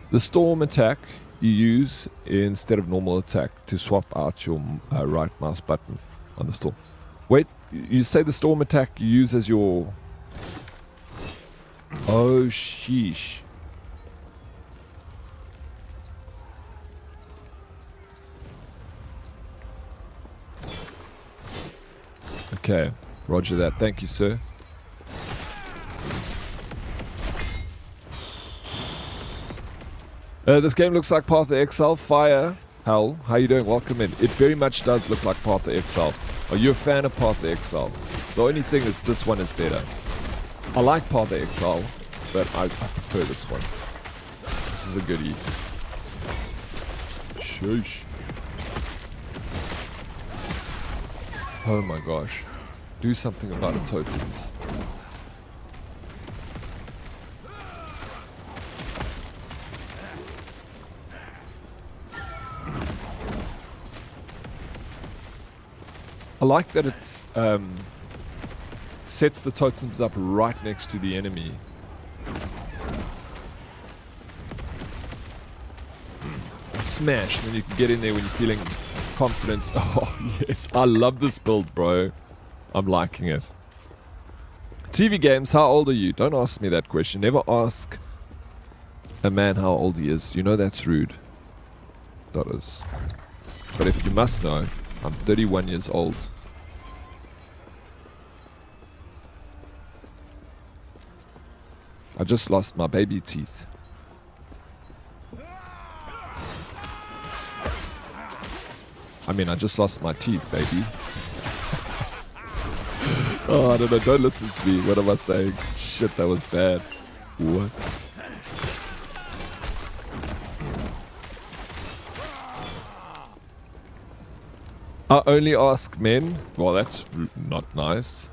The storm attack you use instead of normal attack to swap out your right mouse button on the storm. Wait, you say the storm attack you use as your... Oh, sheesh. Okay, roger that. Thank you, sir. This game looks like Path of Exile. Fire. Hell, how you doing? Welcome in. It very much does look like Path of Exile. Are you a fan of Path of Exile? The only thing is this one is better. I like Path of Exile, but I prefer this one. This is a goodie. Sheesh. Oh my gosh. Do something about the totems. I like that it's sets the totems up right next to the enemy. Smash, and then you can get in there when you're feeling confident. Oh yes, I love this build, bro. I'm liking it. TV games, how old are you? Don't ask me that question. Never ask a man how old he is. You know that's rude. That is. But if you must know, I'm 31 years old. I just lost my baby teeth. I mean, I just lost my teeth, baby. Oh, I don't know. Don't listen to me. What am I saying? Shit, that was bad. What? I only ask men. Well, that's not nice.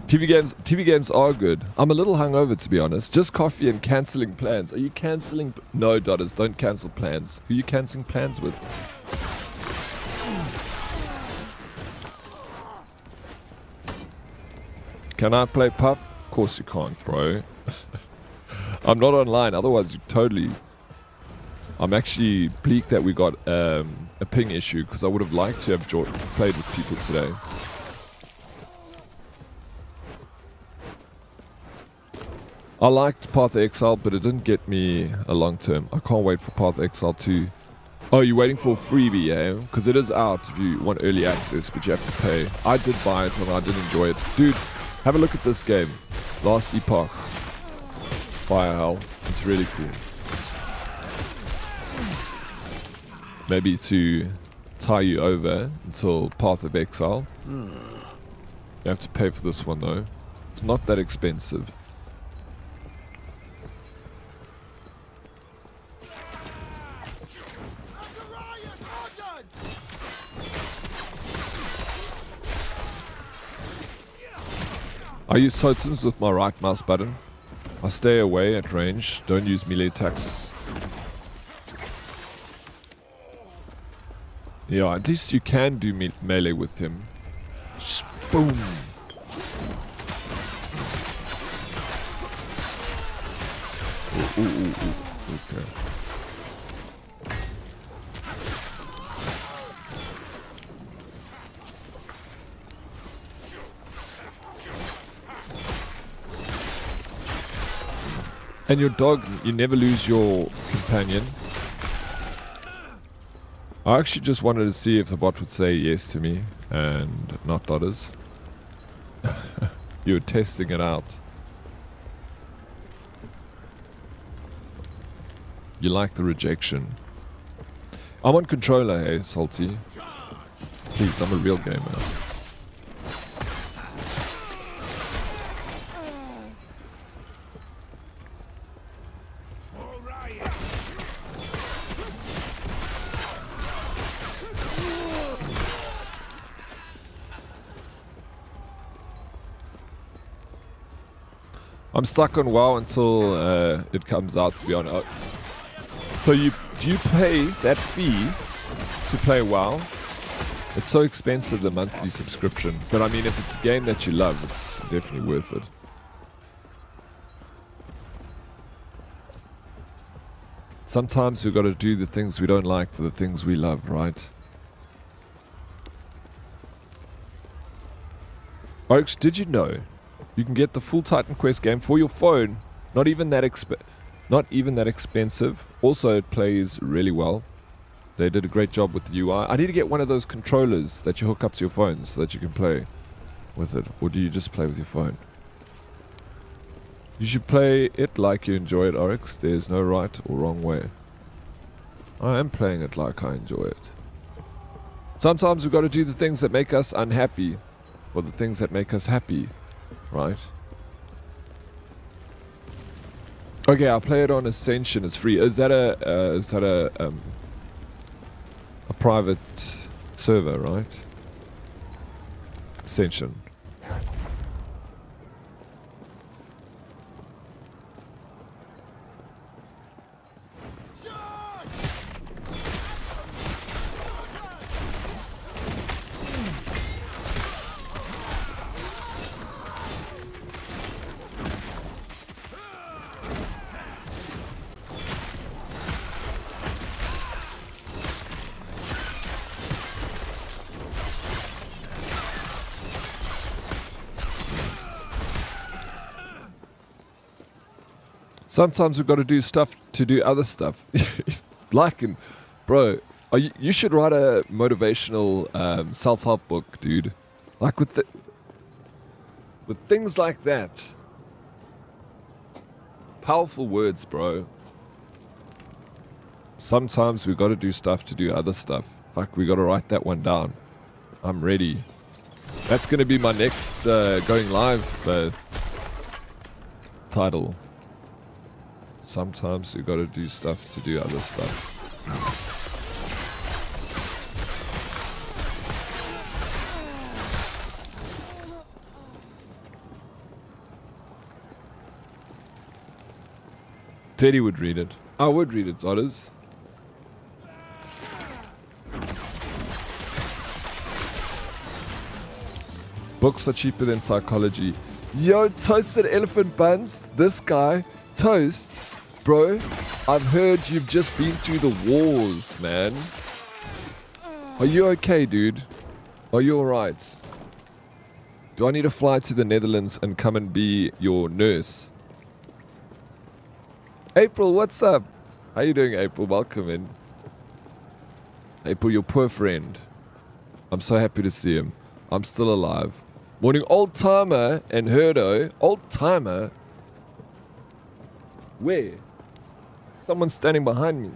TV games are good. I'm a little hungover, to be honest. Just coffee and cancelling plans. Are you cancelling? No, Dotters, don't cancel plans. Who are you cancelling plans with? Can I play Puff? Of course you can't, bro. I'm not online, otherwise you totally... I'm actually bleak that we got a ping issue, because I would have liked to have played with people today. I liked Path of Exile, but it didn't get me a long term. I can't wait for Path of Exile 2. Oh, you're waiting for a freebie, eh? Because it is out if you want early access, but you have to pay. I did buy it and I did enjoy it. Dude, have a look at this game. Last Epoch. Fire hell. It's really cool. Maybe to tie you over until Path of Exile. You have to pay for this one though. It's not that expensive. I use totems with my right mouse button. I stay away at range. Don't use melee attacks. Yeah, at least you can do melee with him. Boom. Ooh. Okay. And your dog, you never lose your companion. I actually just wanted to see if the bot would say yes to me and not others. You're testing it out. You like the rejection. I'm on controller, hey, Salty. Please, I'm a real gamer. I'm stuck on WoW until it comes out, to be honest. So do you pay that fee to play WoW? It's so expensive, the monthly subscription. But I mean, if it's a game that you love, it's definitely worth it. Sometimes we've got to do the things we don't like for the things we love, right? Oryx, did you know you can get the full Titan Quest game for your phone? Not even that expensive. Also, it plays really well. They did a great job with the UI. I need to get one of those controllers that you hook up to your phone so that you can play with it. Or do you just play with your phone? You should play it like you enjoy it, Oryx. There's no right or wrong way. I am playing it like I enjoy it. Sometimes we've got to do the things that make us unhappy for the things that make us happy, right? Okay, I'll play it on Ascension. It's free. Is that a private server, right? Ascension. Sometimes we've got to do stuff to do other stuff. Bro, you should write a motivational self-help book, dude. Like with things like that. Powerful words, bro. Sometimes we've got to do stuff to do other stuff. Fuck, we got to write that one down. I'm ready. That's going to be my next going live title. Sometimes you gotta do stuff to do other stuff. Teddy would read it. I would read it, Otters. Books are cheaper than psychology. Yo, toasted elephant buns. This guy, Toast. Bro, I've heard you've just been through the wars, man. Are you okay, dude? Are you alright? Do I need to fly to the Netherlands and come and be your nurse? April, what's up? How you doing, April? Welcome in. April, your poor friend. I'm so happy to see him. I'm still alive. Morning, old timer and Herdo. Old timer? Where? Someone's standing behind me.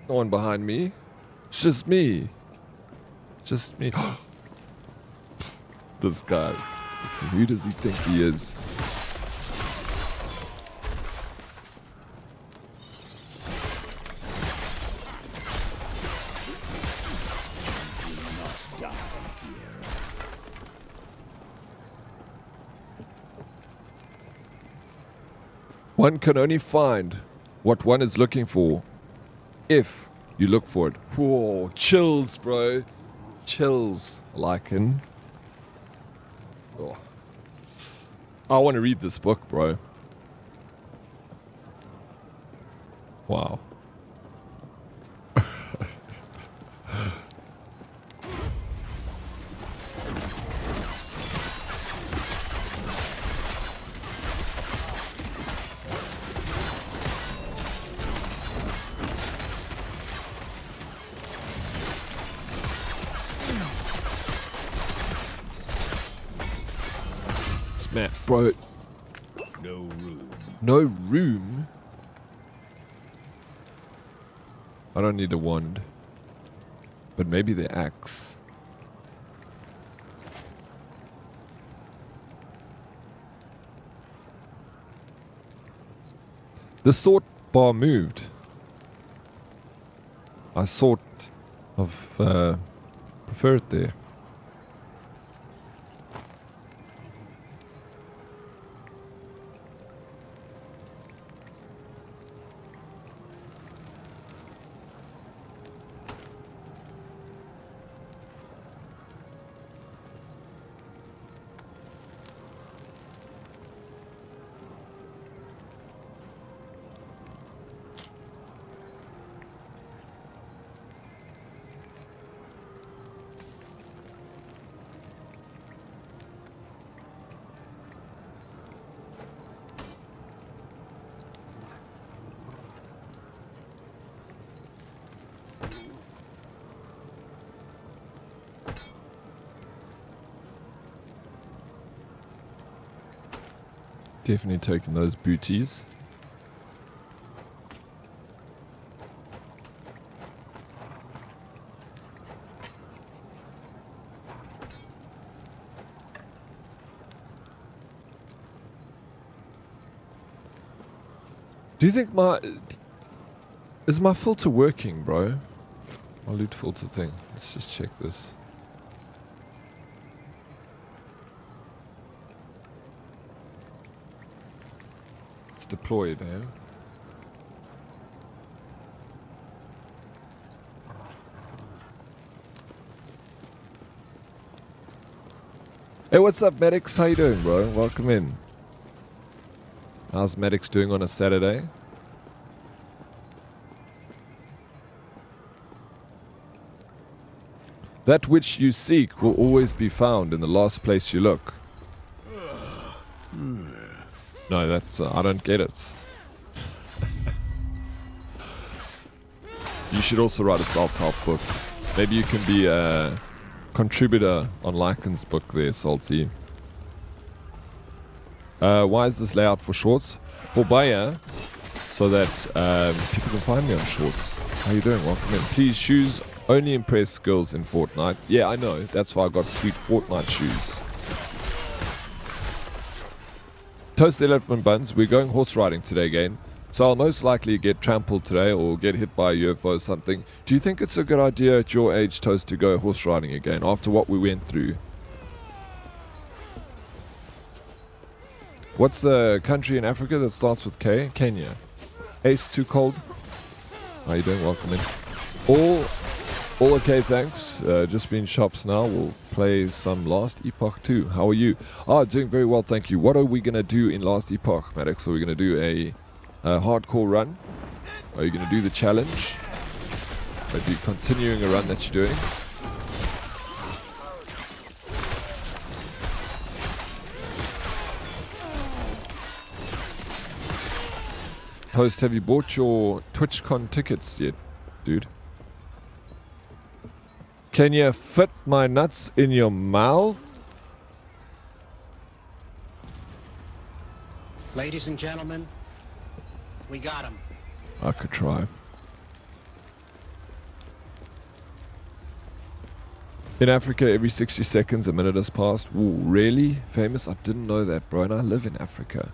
No one behind me. It's just me. Just me. This guy. Who does he think he is? One can only find what one is looking for if you look for it. Whoa, chills, bro. Chills, Lycan. Oh. I want to read this book, bro. Wow. Man, bro. No room. No room? I don't need a wand. But maybe the axe. The sort bar moved. I sort of prefer it there. Definitely taking those booties. Do you think is my filter working, bro? My loot filter thing. Let's just check this. It's deployed, eh? Hey, what's up, Medics? How you doing, bro? Welcome in. How's Medics doing on a Saturday? That which you seek will always be found in the last place you look. No, that's... I don't get it. You should also write a self-help book. Maybe you can be a contributor on Lycan's book there, Salty. Why is this layout for shorts? For Bayer, so that people can find me on shorts. How you doing? Welcome in. Please, shoes only impress girls in Fortnite. Yeah, I know. That's why I got sweet Fortnite shoes. Toast the elephant buns. We're going horse riding today again. So I'll most likely get trampled today or get hit by a UFO or something. Do you think it's a good idea at your age, Toast, to go horse riding again after what we went through? What's the country in Africa that starts with K? Kenya. Ace, too cold? How you doing? Welcome in. All okay, thanks. Just been shops now. We'll play some Last Epoch 2. How are you? Doing very well, thank you. What are we going to do in Last Epoch, Maddox? Are we going to do a hardcore run? Are you going to do the challenge? Are you continuing a run that you're doing? Host, have you bought your TwitchCon tickets yet, dude? Can you fit my nuts in your mouth? Ladies and gentlemen, we got him. I could try. In Africa, every 60 seconds a minute has passed. Ooh, really? Famous? I didn't know that, bro. And I live in Africa.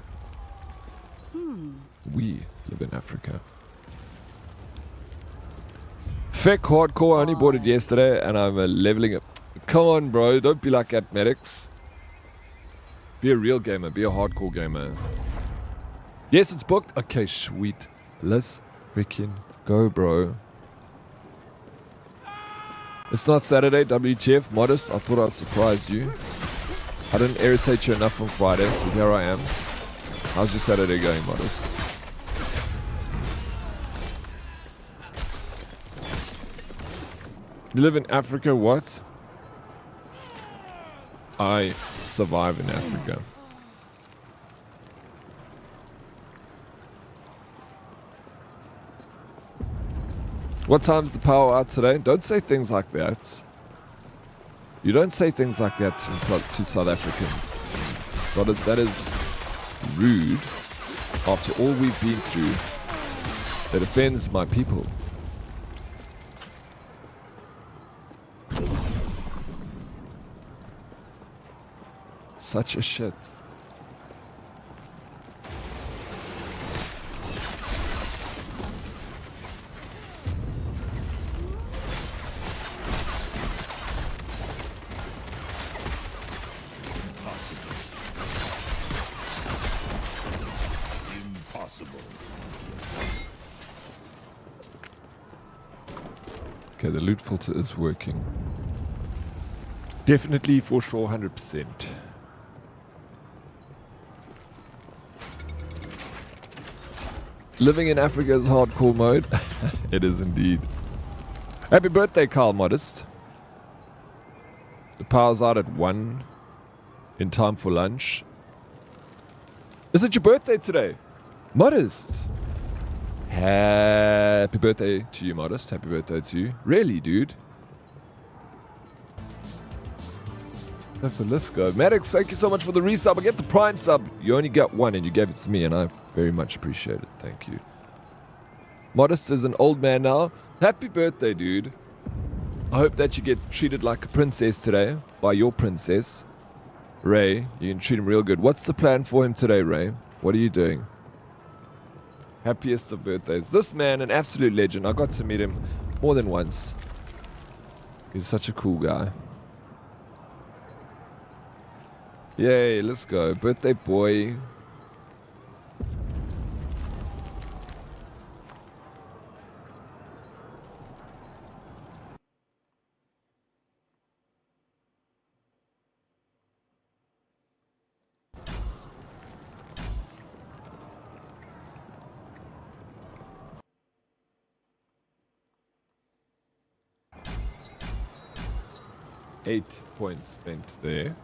We live in Africa. Feck hardcore, I only bought it yesterday and I'm leveling up. Come on, bro, don't be like that, Medics. Be a real gamer, be a hardcore gamer. Yes, it's booked. Okay, sweet. Let's freaking go, bro. It's not Saturday, WTF, modest. I thought I'd surprise you. I didn't irritate you enough on Friday, so here I am. How's your Saturday going, modest? You live in Africa, what? I survive in Africa. What time's the power out today? Don't say things like that. You don't say things like that to South Africans. That is rude after all we've been through. That offends my people. Such a shit. Okay, the loot filter is working. Definitely, for sure, 100%. Living in Africa is hardcore mode. It is indeed. Happy birthday, Carl Modest. The power's out at 1 in time for lunch. Is it your birthday today? Modest. Happy birthday to you, Modest. Happy birthday to you. Really, dude? Let's go. Maddox, thank you so much for the resub. I get the Prime sub. You only got one and you gave it to me and I very much appreciate it. Thank you. Modest is an old man now. Happy birthday, dude. I hope that you get treated like a princess today by your princess. Ray, you can treat him real good. What's the plan for him today, Ray? What are you doing? Happiest of birthdays. This man, an absolute legend. I got to meet him more than once. He's such a cool guy. Yay, let's go. Birthday boy. $8 points spent there.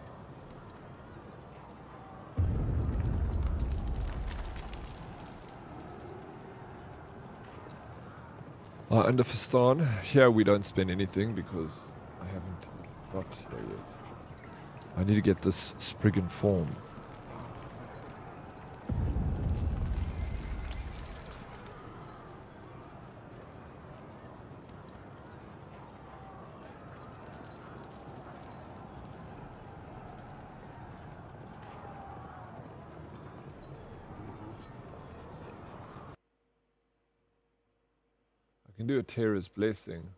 Under Fistan, here we don't spend anything because I haven't got here yet. I need to get this Spriggan form. I can do a Terror's Blessing.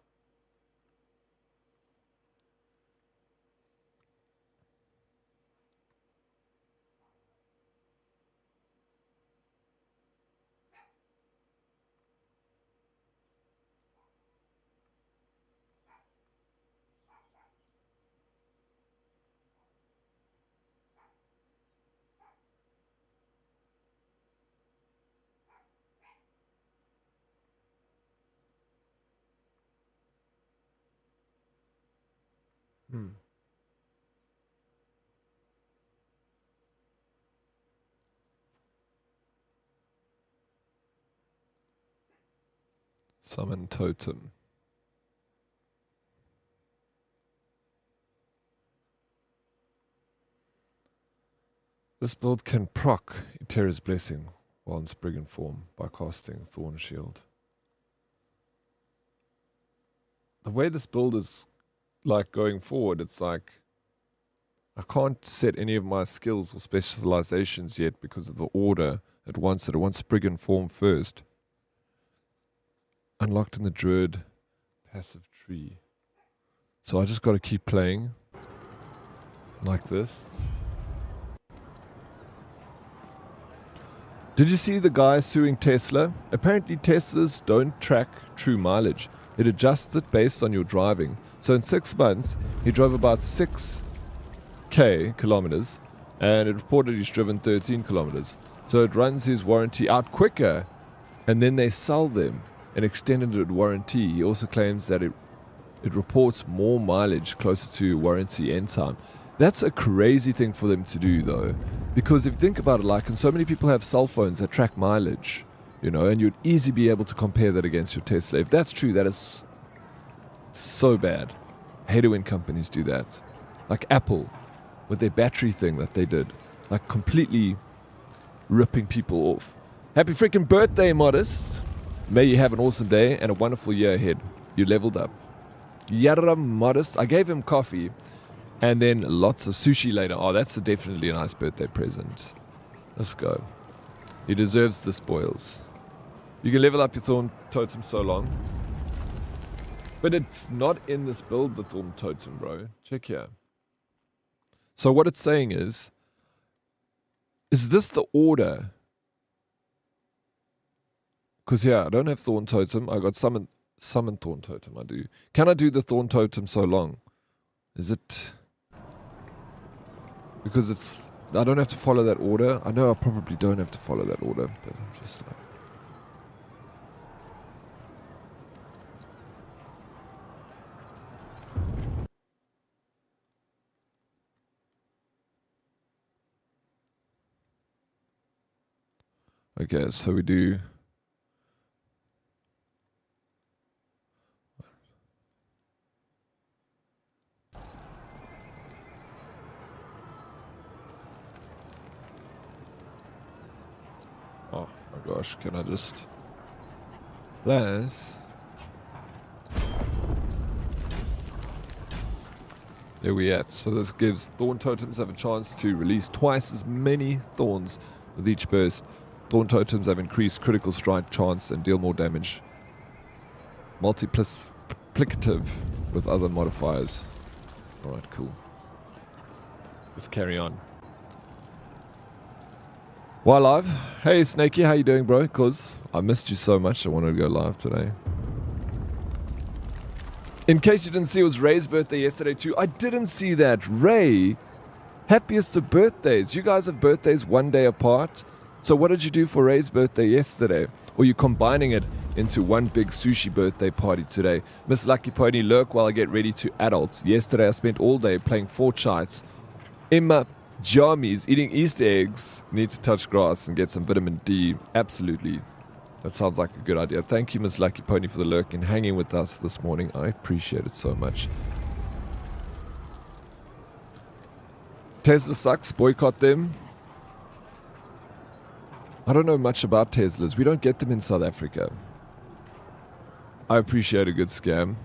Summon Totem. This build can proc Terra's Blessing while in Spriggan form by casting Thorn Shield. The way this build is like going forward, it's like I can't set any of my skills or specializations yet because of the order it wants Spriggan form first. Unlocked in the Druid passive tree. So I just got to keep playing like this. Did you see the guy suing Tesla? Apparently Teslas don't track true mileage. It adjusts it based on your driving. So in 6 months, he drove about 6k kilometers, and it reported he's driven 13 kilometers. So it runs his warranty out quicker, and then they sell them an extended warranty. He also claims that it reports more mileage closer to warranty end time. That's a crazy thing for them to do, though, because if you think about it, like, and so many people have cell phones that track mileage, you know, and you'd easily be able to compare that against your Tesla. If that's true, that is so bad. I hate it when companies do that. Like Apple, with their battery thing that they did, like completely ripping people off. Happy freaking birthday, Modest. May you have an awesome day and a wonderful year ahead. You leveled up. Yara Modest. I gave him coffee and then lots of sushi later. Oh, that's definitely a nice birthday present. Let's go. He deserves the spoils. You can level up your Thorn Totem so long. But it's not in this build, the Thorn Totem, bro. Check here. So what it's saying is this the order? Because yeah, I don't have Thorn Totem. I got Summon Thorn Totem, I do. Can I do the Thorn Totem so long? Is it... Because it's... I don't have to follow that order. I know I probably don't have to follow that order, but I'm just like... Okay, so we do... Oh my gosh, can I just... Let's... There we at. So this gives Thorn Totems have a chance to release twice as many thorns with each burst. Thorn Totems have increased critical strike chance and deal more damage. Multiplicative with other modifiers. Alright, cool. Let's carry on. Why live? Hey Snakey, how you doing, bro? Cause I missed you so much, I wanted to go live today. In case you didn't see, it was Ray's birthday yesterday too. I didn't see that. Ray, happiest of birthdays. You guys have birthdays one day apart. So what did you do for Ray's birthday yesterday? Or you combining it into one big sushi birthday party today? Miss Lucky Pony, lurk while I get ready to adult. Yesterday I spent all day playing Fortnite in my jammies, eating Easter eggs. Need to touch grass and get some vitamin D. Absolutely. That sounds like a good idea. Thank you, Miss Lucky Pony, for the lurk and hanging with us this morning. I appreciate it so much. Tesla sucks. Boycott them. I don't know much about Teslas. We don't get them in South Africa. I appreciate a good scam.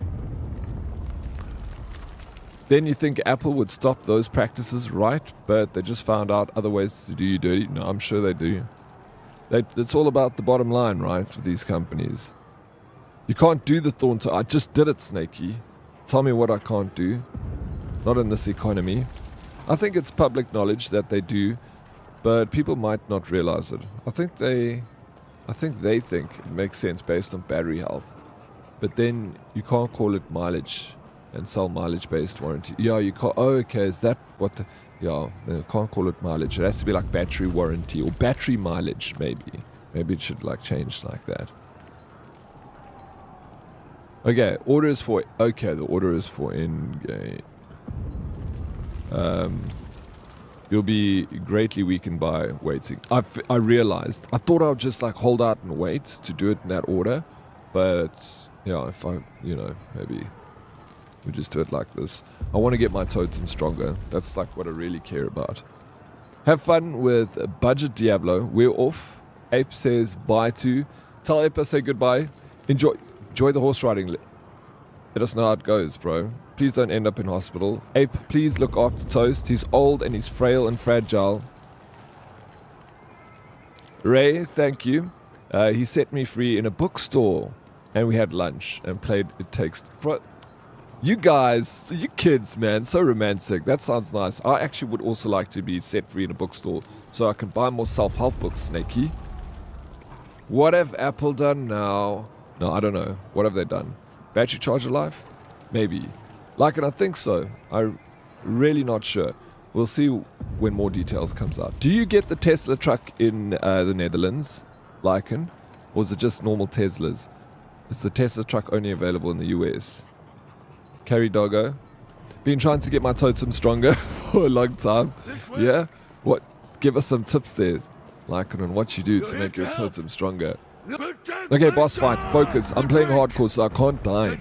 Then you think Apple would stop those practices, right? But they just found out other ways to do you dirty. No, I'm sure they do. It's all about the bottom line, right, with these companies. You can't do the Thorn Totem. I just did it, Snakey. Tell me what I can't do. Not in this economy. I think it's public knowledge that they do, but people might not realize it. I think they think it makes sense based on battery health. But then you can't call it mileage and sell mileage-based warranty. Yeah, you can't. Oh, okay, is that what the... Yeah, you can't call it mileage. It has to be like battery warranty or battery mileage, maybe. Maybe it should like change like that. Okay, order is for... Okay, the order is for in-game. You'll be greatly weakened by waiting. I realized. I thought I would just like hold out and wait to do it in that order. But, yeah, if I, you know, maybe we just do it like this. I want to get my totem stronger. That's like what I really care about. Have fun with Budget Diablo. We're off. Ape says bye to. Tell Ape I say goodbye. Enjoy the horse riding. Let us know how it goes, bro. Please don't end up in hospital. Ape, please look after Toast. He's old and he's frail and fragile. Ray, thank you. He set me free in a bookstore. And we had lunch and played It Takes... Bro, you guys, you kids, man, so romantic. That sounds nice. I actually would also like to be set free in a bookstore so I can buy more self-help books, Snakey. What have Apple done now? No, I don't know. What have they done? Battery charger life? Maybe. And I think so. I'm really not sure. We'll see when more details comes out. Do you get the Tesla truck in the Netherlands, Lycan? Or is it just normal Teslas? Is the Tesla truck only available in the US? Carry Doggo. Been trying to get my totem stronger for a long time. Yeah? What? Give us some tips there, Lycan, on what you do to make your totem stronger. Okay, boss fight. Focus. I'm playing hardcore, so I can't die.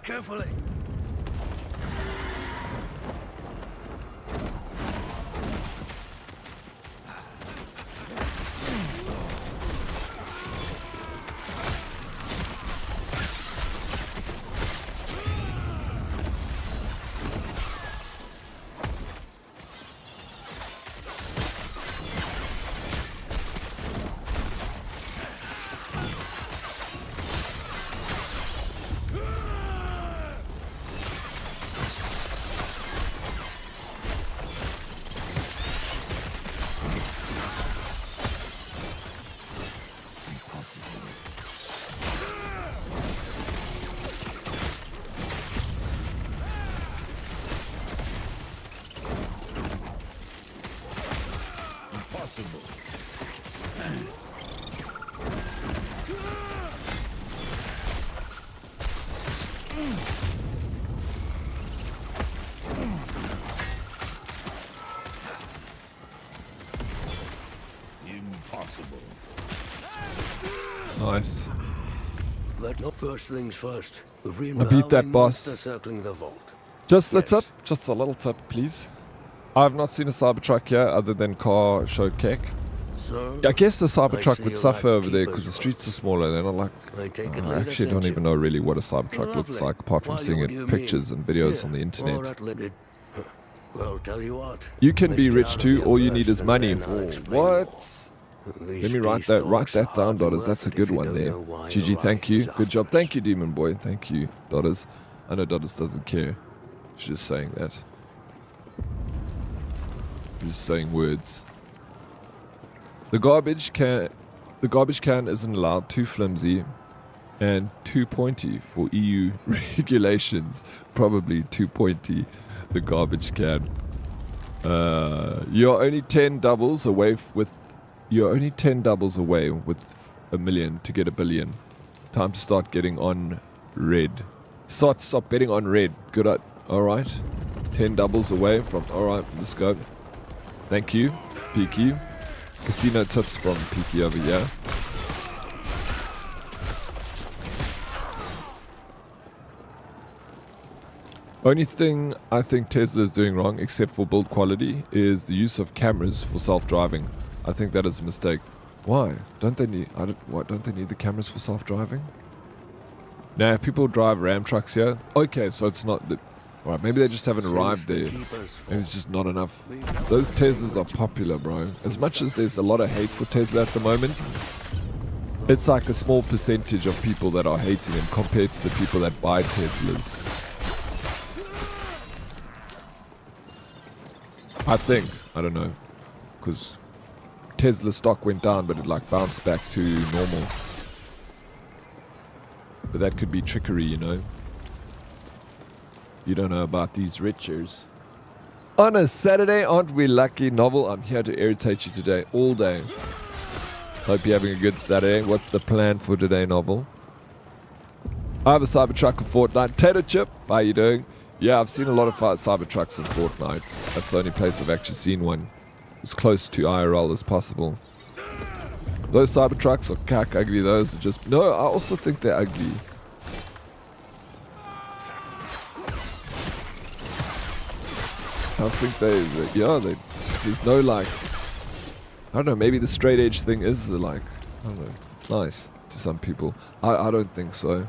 Nice. But not first things first. I beat that boss. Circling the vault. Just the tip, just a little tip, please. I've not seen a Cybertruck here other than car show kek. So, I guess the I Cybertruck see would you suffer like over there keepers because the of streets are smaller. They're not like. I take it I later, actually don't sent even you. know really what a Cybertruck looks Lovely. like apart from Why, seeing what it do you pictures mean? and videos Here, on the all internet. that limited. Well, tell you what. You can be let's get rich out of too. here All you first need is and money. then I'll explain What? more. Let me write that down, Dodders. That's a good one there. GG, thank you. Good job. Thank you, Demon Boy. Thank you, Dodders. I know Dodders doesn't care. She's just saying that. Just saying words. The garbage can isn't allowed, too flimsy and too pointy for EU regulations. Probably too pointy, the garbage can. You're only 10 doubles away with a million to get a billion. Time to start getting on red. Stop betting on red. Good at alright. 10 doubles away from alright, let's go. Thank you, Peaky. Casino tips from Peaky over here. Only thing I think Tesla is doing wrong, except for build quality, is the use of cameras for self-driving. I think that is a mistake. Why? Don't they need the cameras for self-driving? Nah, people drive Ram trucks here. Okay, so it's not the... Alright, maybe they just haven't arrived there. Maybe it's just not enough. Those Teslas are popular, bro. As much as there's a lot of hate for Tesla at the moment, it's like a small percentage of people that are hating them compared to the people that buy Teslas. I think. I don't know. Because Tesla stock went down, but it like bounced back to normal. But that could be trickery, you know. You don't know about these riches. On a Saturday, aren't we lucky? Novel, I'm here to irritate you today, all day. Hope you're having a good Saturday. What's the plan for today, Novel? I have a Cybertruck in Fortnite. Tater Chip, how you doing? Yeah, I've seen a lot of Cybertrucks in Fortnite. That's the only place I've actually seen one as close to IRL as possible. Those Cybertrucks are cack ugly. Those are just... No, I also think they're ugly. I think there's no like, I don't know, maybe the straight edge thing is like, I don't know, it's nice to some people. I don't think so.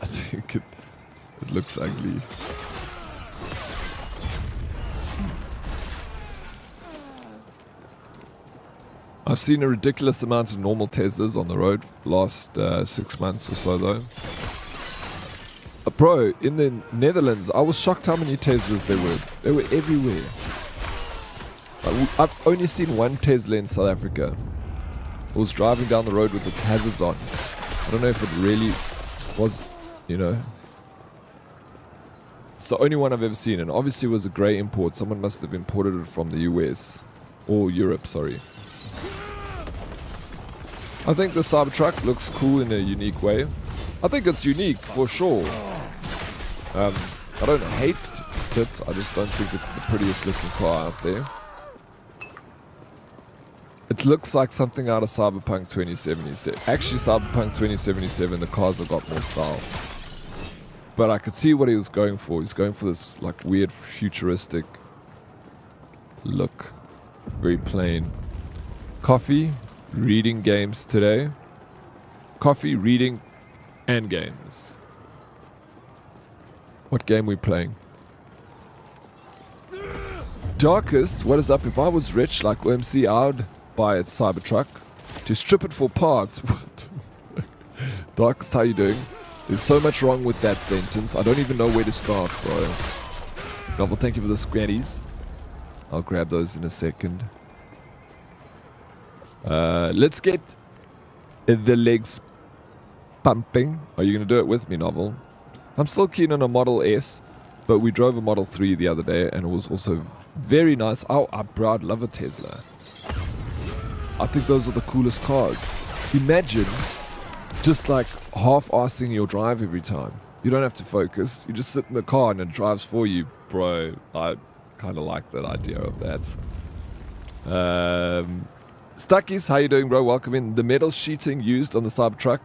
I think it looks ugly. I've seen a ridiculous amount of normal Teslas on the road last 6 months or so though. Bro, in the Netherlands, I was shocked how many Teslas there were. They were everywhere. I've only seen one Tesla in South Africa. It was driving down the road with its hazards on. I don't know if it really was, you know, It's the only one I've ever seen, and obviously it was a grey import. Someone must have imported it from the US. Or Europe, sorry. I think the Cybertruck looks cool in a unique way. I think it's unique, for sure. I don't hate it, I just don't think it's the prettiest looking car out there. It looks like something out of Cyberpunk 2077. Actually, Cyberpunk 2077, the cars have got more style. But I could see what he was going for. He's going for this like weird futuristic look. Very plain. Coffee, reading, games today. Coffee, reading, and games. What game we playing? Darkest, what is up? If I was rich like OMC, I would buy its Cybertruck to strip it for parts. What? Darkest, how you doing? There's so much wrong with that sentence. I don't even know where to start, bro. Novel, thank you for the squannies. I'll grab those in a second. Let's get the legs pumping. Are you going to do it with me, Novel? I'm still keen on a Model S, but we drove a Model 3 the other day, and it was also very nice. Oh, bro, I'd love a Tesla. I think those are the coolest cars. Imagine just like half-assing your drive every time. You don't have to focus. You just sit in the car and it drives for you. Bro, I kind of like that idea of that. Stuckies, how you doing, bro? Welcome in. The metal sheeting used on the Cybertruck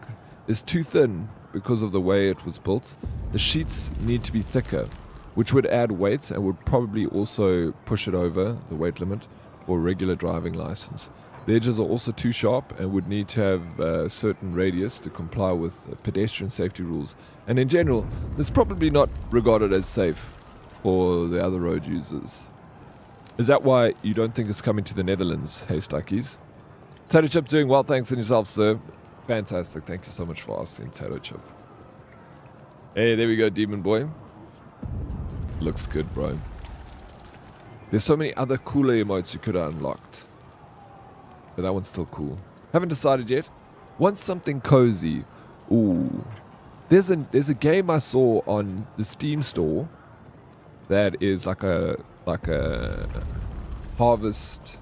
is too thin because of the way it was built. The sheets need to be thicker, which would add weight and would probably also push it over the weight limit for a regular driving license. The edges are also too sharp and would need to have a certain radius to comply with pedestrian safety rules. And in general, this is probably not regarded as safe for the other road users. Is that why you don't think it's coming to the Netherlands? Hey, Stuckies. Tato Chip doing well, thanks, and yourself, sir. Fantastic. Thank you so much for asking, Tato Chip. Hey, there we go, Demon Boy. Looks good, bro. There's so many other cooler emotes you could have unlocked. But that one's still cool. Haven't decided yet. Want something cozy. Ooh. There's a game I saw on the Steam store that is like a Harvest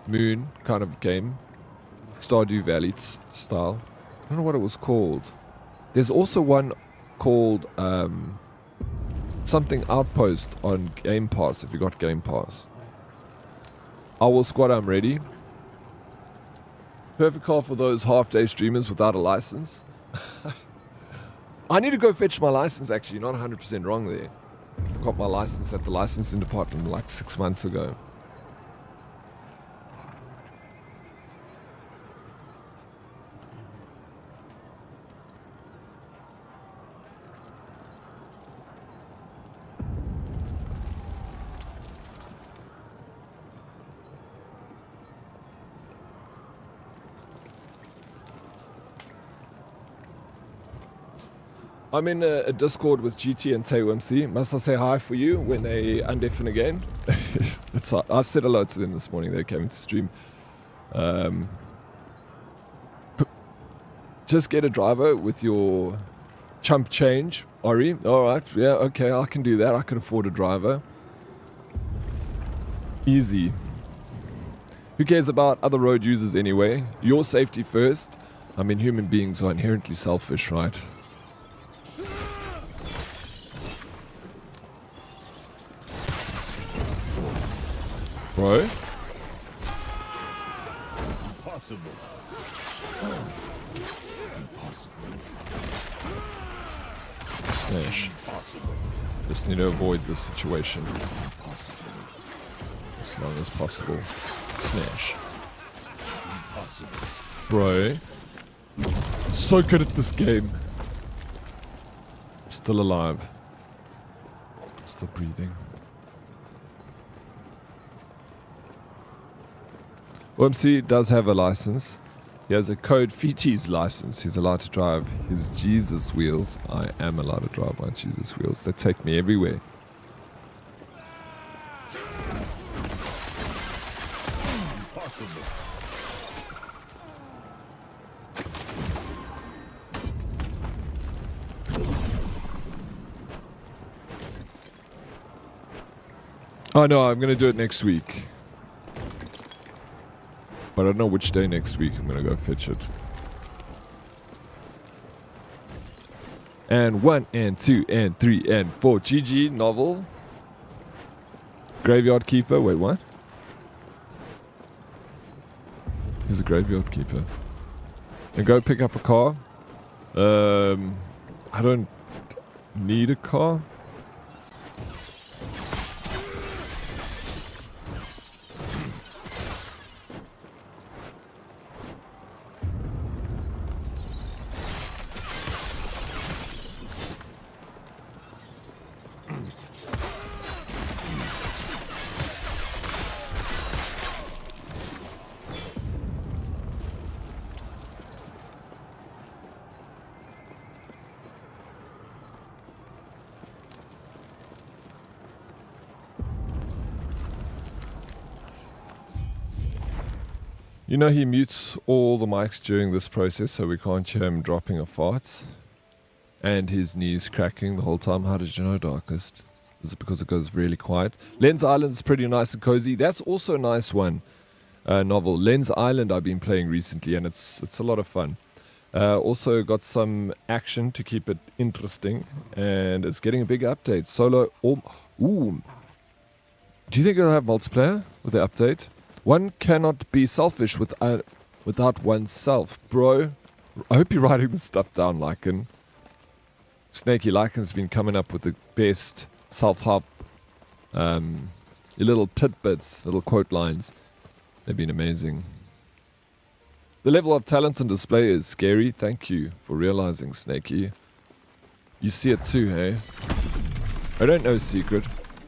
Moon kind of game. Stardew Valley style. I don't know what it was called. There's also one called something Outpost on Game Pass if you got Game Pass. Owl Squad, I'm ready. Perfect car for those half-day streamers without a license. I need to go fetch my license, actually. You're not 100% wrong there. I forgot my license at the licensing department like 6 months ago. I'm in a Discord with GT and TayOMC. Must I say hi for you when they undeafen again? I've said hello to them this morning. They came into stream. Just get a driver with your chump change, Ori. Alright, yeah, okay, I can do that. I can afford a driver. Easy. Who cares about other road users anyway? Your safety first. I mean, human beings are inherently selfish, right? Bro? Impossible. Impossible. Smash. Impossible. Just need to avoid this situation Impossible. as long as possible. Smash. Impossible. Bro. So good at this game. Still alive. Still breathing. OMC does have a license. He has a Code Feties license. He's allowed to drive his Jesus wheels. I am allowed to drive my Jesus wheels. They take me everywhere. Impossible. Oh no, I'm going to do it next week. But I don't know which day next week I'm going to go fetch it. And 1 and 2 and 3 and 4. GG novel. Graveyard Keeper. Wait, what? He's a Graveyard Keeper. And go pick up a car. I don't need a car. You know he mutes all the mics during this process so we can't hear him dropping a fart. And his knees cracking the whole time. How did you know, Darkest? Is it because it goes really quiet? Lens Island is pretty nice and cozy. That's also a nice one. Novel. Lens Island I've been playing recently and it's a lot of fun. Also got some action to keep it interesting. And it's getting a big update. Solo... Ooh. Do you think it'll have multiplayer with the update? One cannot be selfish without oneself. Bro, I hope you're writing this stuff down, Lycan. Snaky Lycan's been coming up with the best self-help, little tidbits, little quote lines. They've been amazing. The level of talent and display is scary. Thank you for realizing, Snaky. You see it too, hey? I don't know secret.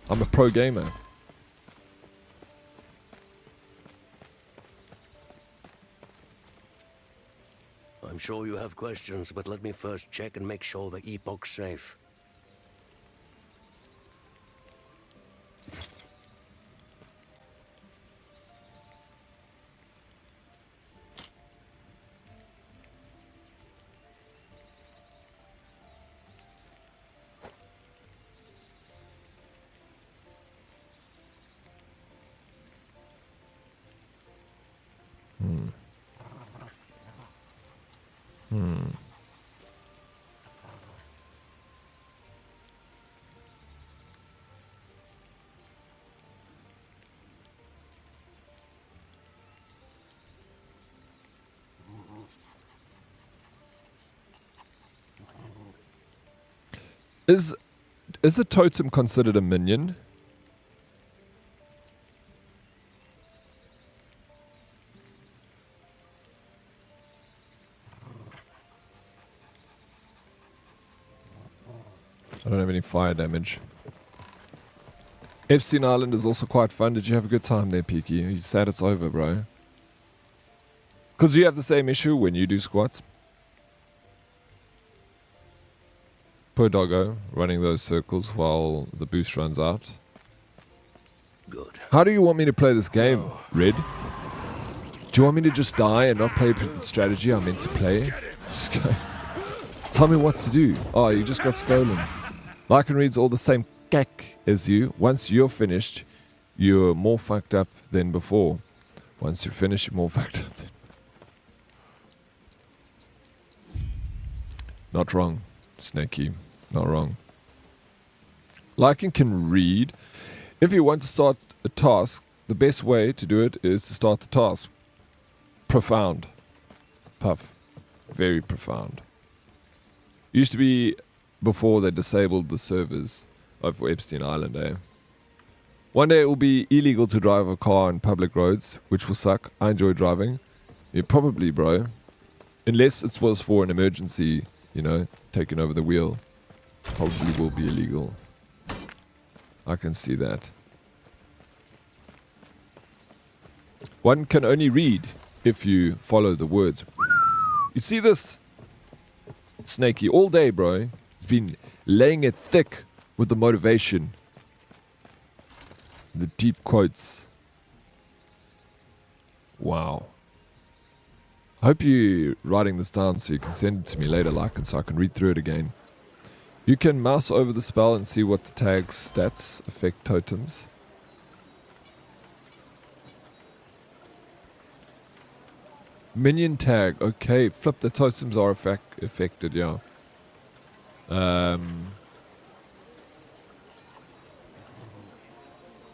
I'm a pro gamer. I'm sure you have questions, but let me first check and make sure the Epoch's safe. Is a totem considered a minion? I don't have any fire damage. Epstein Island is also quite fun. Did you have a good time there, Peaky? You sad it's over, bro. Because you have the same issue when you do squats. Poor doggo, running those circles while the boost runs out. Good. How do you want me to play this game, Red? Do you want me to just die and not play the strategy I'm meant to play? Just go. Tell me what to do. Oh, you just got stolen. Lycan reads all the same cack as you. Once you're finished, you're more fucked up than before. Once you're finished, you're more fucked up than... Not wrong, Snaky. Not wrong. Lycan can read. If you want to start a task, the best way to do it is to start the task. Profound. Puff. Very profound. Used to be before they disabled the servers over Epstein Island, eh? One day it will be illegal to drive a car on public roads, which will suck. I enjoy driving. Yeah, probably, bro. Unless it was for an emergency, you know, taking over the wheel. Probably will be illegal. I can see that. One can only read if you follow the words. You see this? Snaky all day, bro. It's been laying it thick with the motivation. The deep quotes. Wow. I hope you're writing this down so you can send it to me later, and so I can read through it again. You can mouse over the spell and see what the tag's stats affect totems. Minion tag. Okay. Flip, the totems are affected, yeah.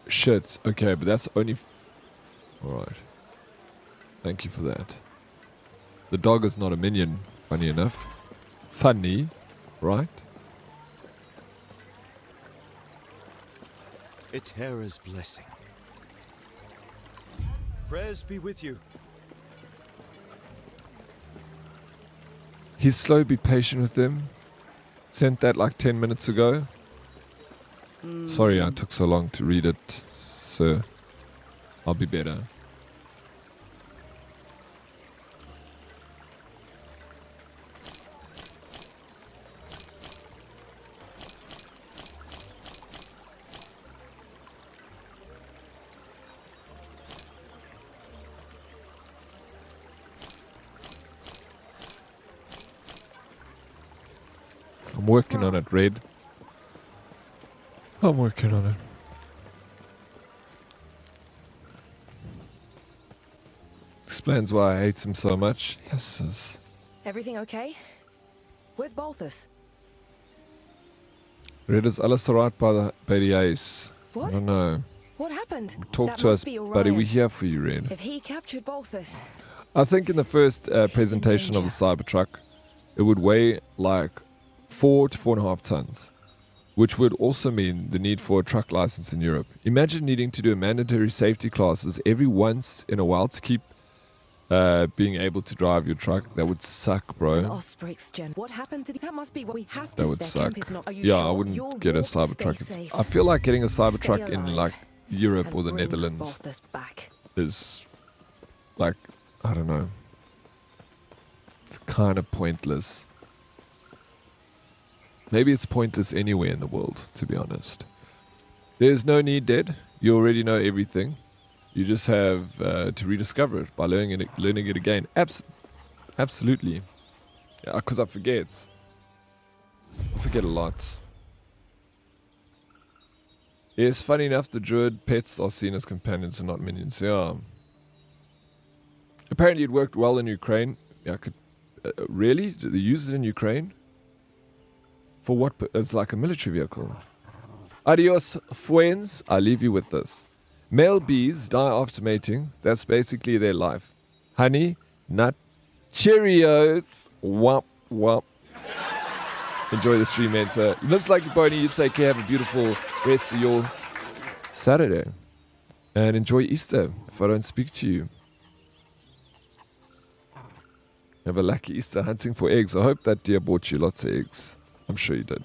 Shit. Okay, but that's only... Alright. Thank you for that. The dog is not a minion, funny enough. Funny, right? Etera's blessing. Prayers be with you. He's slow, be patient with them. Sent that like 10 minutes ago. Sorry I took so long to read it, sir. I'll be better. I'm working on it, Red. I'm working on it. Explains why I hate him so much. Yes. Everything okay? Where's Balthus? Red is alles alright by the ace. What? I don't know. What happened? Talk That to must us, be buddy. Orion. We're here for you, Red. If he captured Balthus, I think in the first presentation of the Cybertruck, it would weigh like 4 to 4.5 tons, which would also mean the need for a truck license in Europe. Imagine needing to do mandatory safety classes every once in a while to keep being able to drive your truck. That would suck, bro. Osprey's gen. What happened to that? Must be what we have to That would say. suck. Camp is not- Are you Yeah, sure? I wouldn't Your get a walk, stay Cybertruck. safe. I feel like getting a Stay Cybertruck in alive like Europe and or the bring Netherlands Balthus back. is like, I don't know. It's kind of pointless. Maybe it's pointless anywhere in the world, to be honest. There's no need, Dead. You already know everything. You just have to rediscover it by learning it again. Absolutely. Yeah, because I forget. I forget a lot. Yes, funny enough, the druid pets are seen as companions and not minions. Yeah. Apparently it worked well in Ukraine. Yeah, really? Did they use it in Ukraine? For what? It's like a military vehicle. Adios, friends. I leave you with this. Male bees die after mating. That's basically their life. Honey, nut, Cheerios. Womp, womp. Enjoy the stream, man, sir. Miss Lucky Pony, you take care. Have a beautiful rest of your Saturday. And enjoy Easter, if I don't speak to you. Have a lucky Easter hunting for eggs. I hope that deer bought you lots of eggs. I'm sure you did.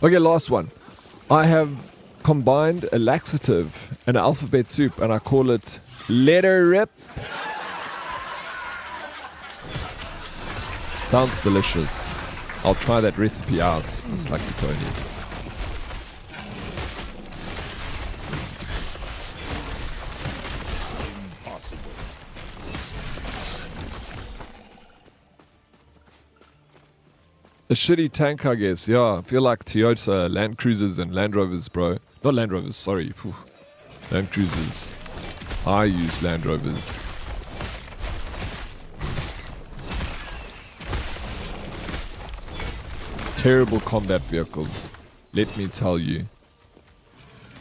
Okay, last one. I have combined a laxative and an alphabet soup, and I call it Letter Rip. Sounds delicious. I'll try that recipe out. It's like the pony. A shitty tank, I guess. Yeah, I feel like Toyota, Land Cruisers, and Land Rovers, bro. Not Land Rovers, sorry. Whew. Land Cruisers. I use Land Rovers. Terrible combat vehicle. Let me tell you.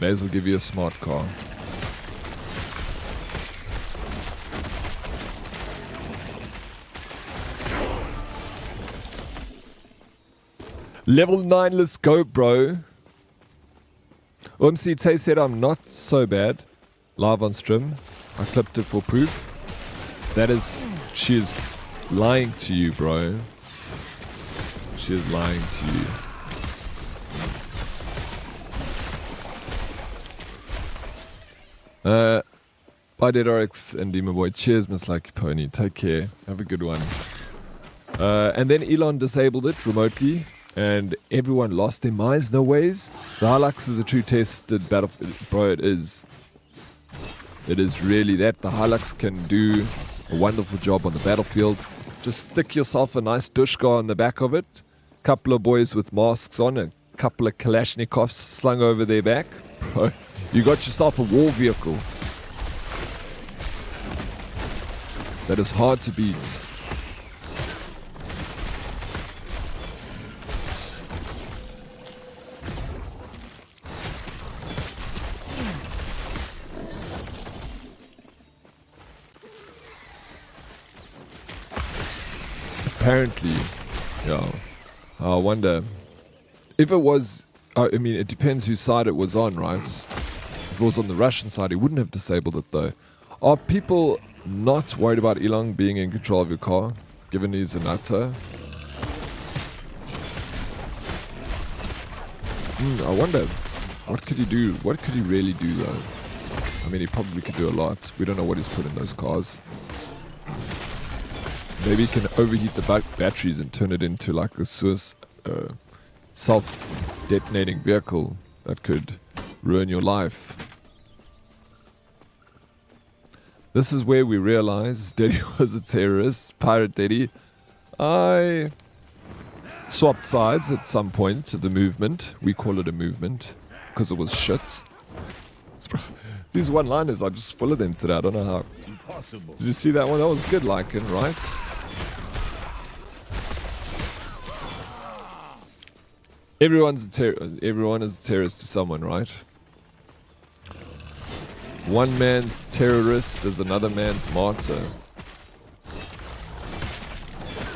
May as well give you a smart car. Level 9, let's go, bro. OMC Tay said I'm not so bad. Live on stream. I clipped it for proof. That is, she is lying to you, bro. She is lying to you. Bye, Dead Oryx and Demon Boy. Cheers, Miss Lucky Pony. Take care. Have a good one. And then Elon disabled it remotely. and everyone lost their minds. No ways. The Hilux is a true tested battlefield, bro. It is. It is really that. The Hilux can do a wonderful job on the battlefield. Just stick yourself a nice dushka on the back of it. Couple of boys with masks on, a couple of Kalashnikovs slung over their back. Bro, you got yourself a war vehicle. That is hard to beat. Apparently, yeah. I wonder if it was. I mean, it depends whose side it was on, right? If it was on the Russian side, he wouldn't have disabled it though. Are people not worried about Elon being in control of your car, given he's a nutter? I wonder, what could he do? What could he really do though? I mean, he probably could do a lot. We don't know what he's put in those cars. Maybe he can overheat the batteries and turn it into like a self-detonating vehicle that could ruin your life. This is where we realize Daddy was a terrorist, Pirate Daddy. I swapped sides at some point of the movement. We call it a movement because it was shit. These one-liners are just full of them today. I don't know how. Impossible. Did you see that one? That was good, Lycan, right? Everyone is a terrorist to someone, right? One man's terrorist is another man's martyr.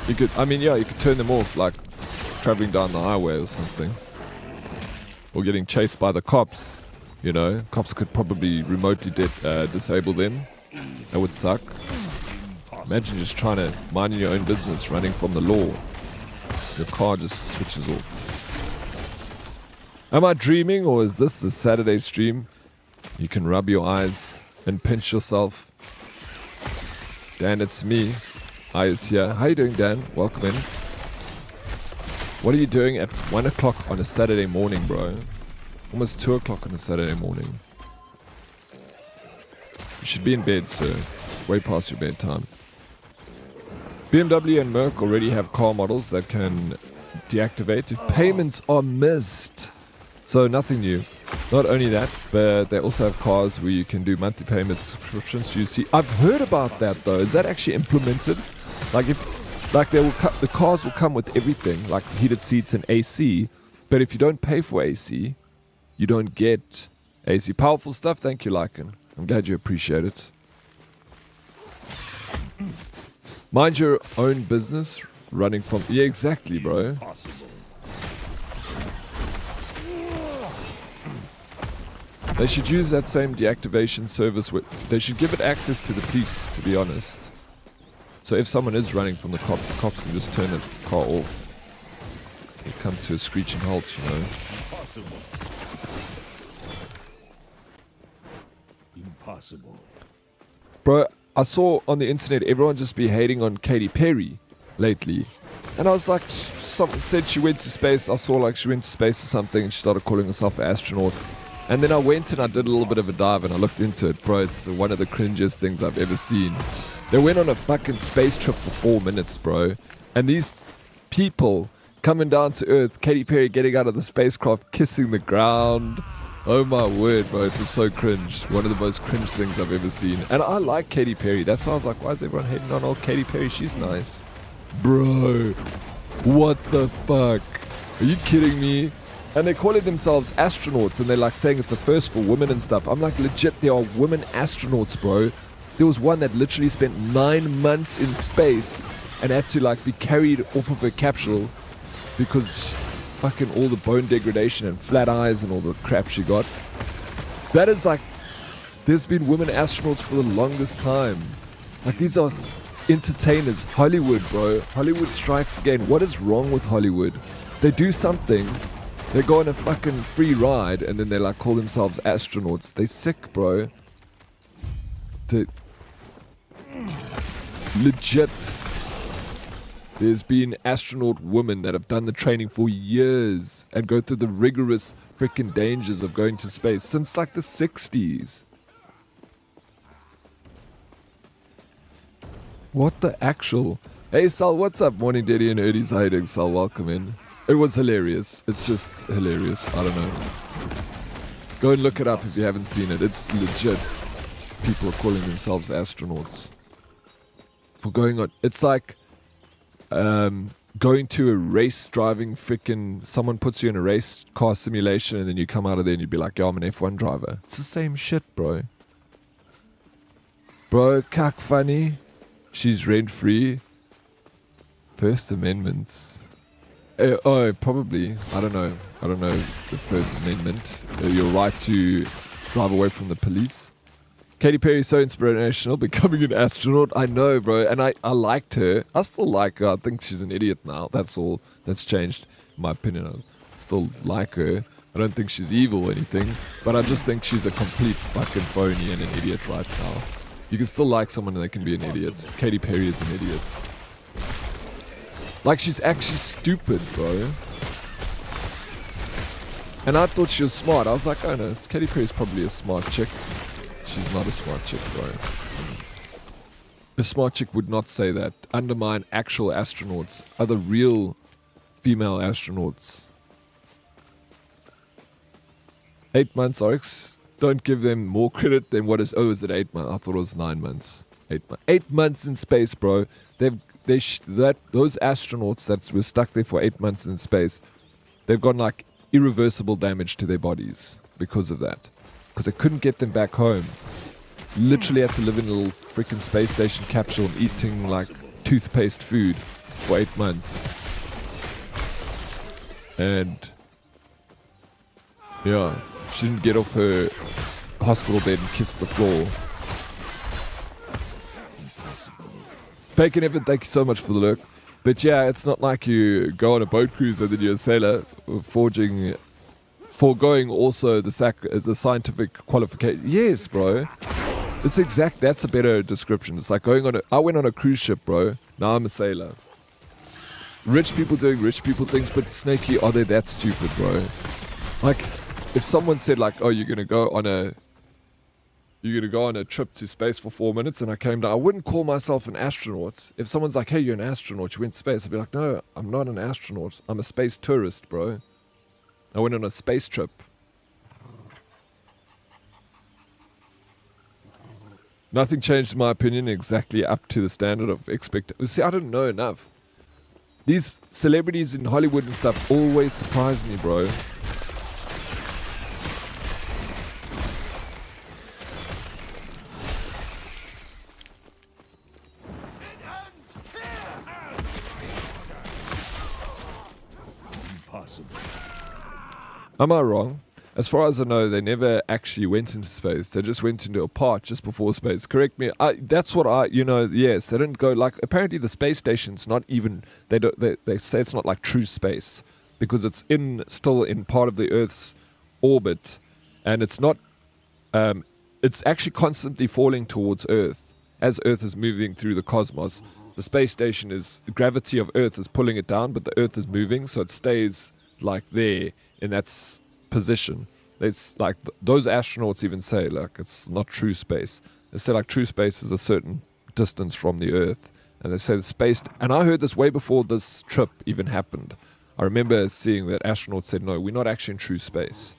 You could, I mean, yeah, you could turn them off, like traveling down the highway or something. Or getting chased by the cops, you know. Cops could probably remotely disable them. That would suck. Imagine just trying to mind your own business, running from the law. Your car just switches off. Am I dreaming, or is this a Saturday stream? You can rub your eyes and pinch yourself. Dan, it's me. I is here. How you doing, Dan? Welcome in. What are you doing at 1 o'clock on a Saturday morning, bro? Almost 2 o'clock on a Saturday morning. You should be in bed, sir. Way past your bedtime. BMW and Merc already have car models that can deactivate if payments are missed. So nothing new. Not only that, but they also have cars where you can do monthly payment subscriptions. You see, I've heard about that though. Is that actually implemented? Like the cars will come with everything, like heated seats and AC. But if you don't pay for AC, you don't get AC. Powerful stuff. Thank you, Lycan. I'm glad you appreciate it. Mind your own business. Running from... Yeah, exactly, bro. They should use that same deactivation service. They should give it access to the police, to be honest. So if someone is running from the cops can just turn the car off. They come to a screeching halt, you know. Impossible. Bro, I saw on the internet everyone just be hating on Katy Perry lately. And I was like, someone said she went to space. I saw like she went to space or something and she started calling herself an astronaut. And then I went and I did a little bit of a dive and I looked into it. Bro, it's one of the cringiest things I've ever seen. They went on a fucking space trip for 4 minutes, bro. And these people coming down to Earth, Katy Perry getting out of the spacecraft, kissing the ground. Oh my word, bro, it was so cringe. One of the most cringe things I've ever seen. And I like Katy Perry. That's why I was like, why is everyone hating on old Katy Perry? She's nice. Bro, what the fuck? Are you kidding me? And they're calling themselves astronauts and they're like saying it's a first for women and stuff. I'm like, legit, there are women astronauts, bro. There was one that literally spent 9 months in space and had to like be carried off of her capsule because fucking all the bone degradation and flat eyes and all the crap she got. That is like, there's been women astronauts for the longest time. Like, these are entertainers. Hollywood, bro. Hollywood strikes again. What is wrong with Hollywood? They do something, they go on a fucking free ride, and then they like call themselves astronauts. They sick, bro. They legit. There's been astronaut women that have done the training for years and go through the rigorous freaking dangers of going to space since like the 60s. What the actual... Hey Sal, what's up? Morning Daddy and Erdies. How you doing, Sal? Welcome in. It was hilarious. It's just hilarious. I don't know. Go and look it up if you haven't seen it. It's legit. People are calling themselves astronauts. For going on... It's like... going to a race driving freaking... Someone puts you in a race car simulation and then you come out of there and you'd be like, yo, I'm an F1 driver. It's the same shit, bro. Bro, kak funny. She's rent-free. First Amendments. Oh, probably. I don't know. I don't know the First Amendment. Your right to drive away from the police. Katy Perry is so inspirational, becoming an astronaut. I know, bro. And I liked her. I still like her. I think she's an idiot now. That's all. That's changed, in my opinion. I still like her. I don't think she's evil or anything. But I just think she's a complete fucking phony and an idiot right now. You can still like someone and they can be an idiot. Katy Perry is an idiot. Like, she's actually stupid, bro. And I thought she was smart. I was like, oh no, Katy Perry's probably a smart chick. She's not a smart chick, bro. A smart chick would not say that. Undermine actual astronauts. Other real female astronauts. 8 months, Oryx. Don't give them more credit than what is... Oh, is it 8 months? I thought it was 9 months. 8 months in space, bro. Those astronauts that were stuck there for 8 months in space, they've gotten like irreversible damage to their bodies because of that. Because they couldn't get them back home. Literally had to live in a little freaking space station capsule and eating like toothpaste food for 8 months. And yeah, she didn't get off her hospital bed and kiss the floor. Bacon Evan, thank you so much for the lurk. But yeah, it's not like you go on a boat cruise and then you're a sailor, foregoing also the scientific qualification. Yes, bro. That's a better description. It's like I went on a cruise ship, bro. Now I'm a sailor. Rich people doing rich people things, but Snakey, are they that stupid, bro? Like, if someone said like, oh, you're gonna go on a trip to space for 4 minutes, and I came down, I wouldn't call myself an astronaut. If someone's like, hey, you're an astronaut, you went to space, I'd be like, no, I'm not an astronaut. I'm a space tourist, bro. I went on a space trip. Nothing changed in my opinion, exactly up to the standard of expectation. See, I don't know enough. These celebrities in Hollywood and stuff always surprise me, bro. Am I wrong? As far as I know, they never actually went into space. They just went into a part just before space. Correct me. That's what yes, they didn't go like, apparently the space station's not even, they say it's not like true space because it's still in part of the Earth's orbit, and it's not, it's actually constantly falling towards Earth as Earth is moving through the cosmos. The space station the gravity of Earth is pulling it down, but the Earth is moving, so it stays like there in that position. It's like those astronauts even say like it's not true space. They say like true space is a certain distance from the Earth, and they say the space. And I heard this way before this trip even happened. I remember seeing that astronauts said, no, we're not actually in true space.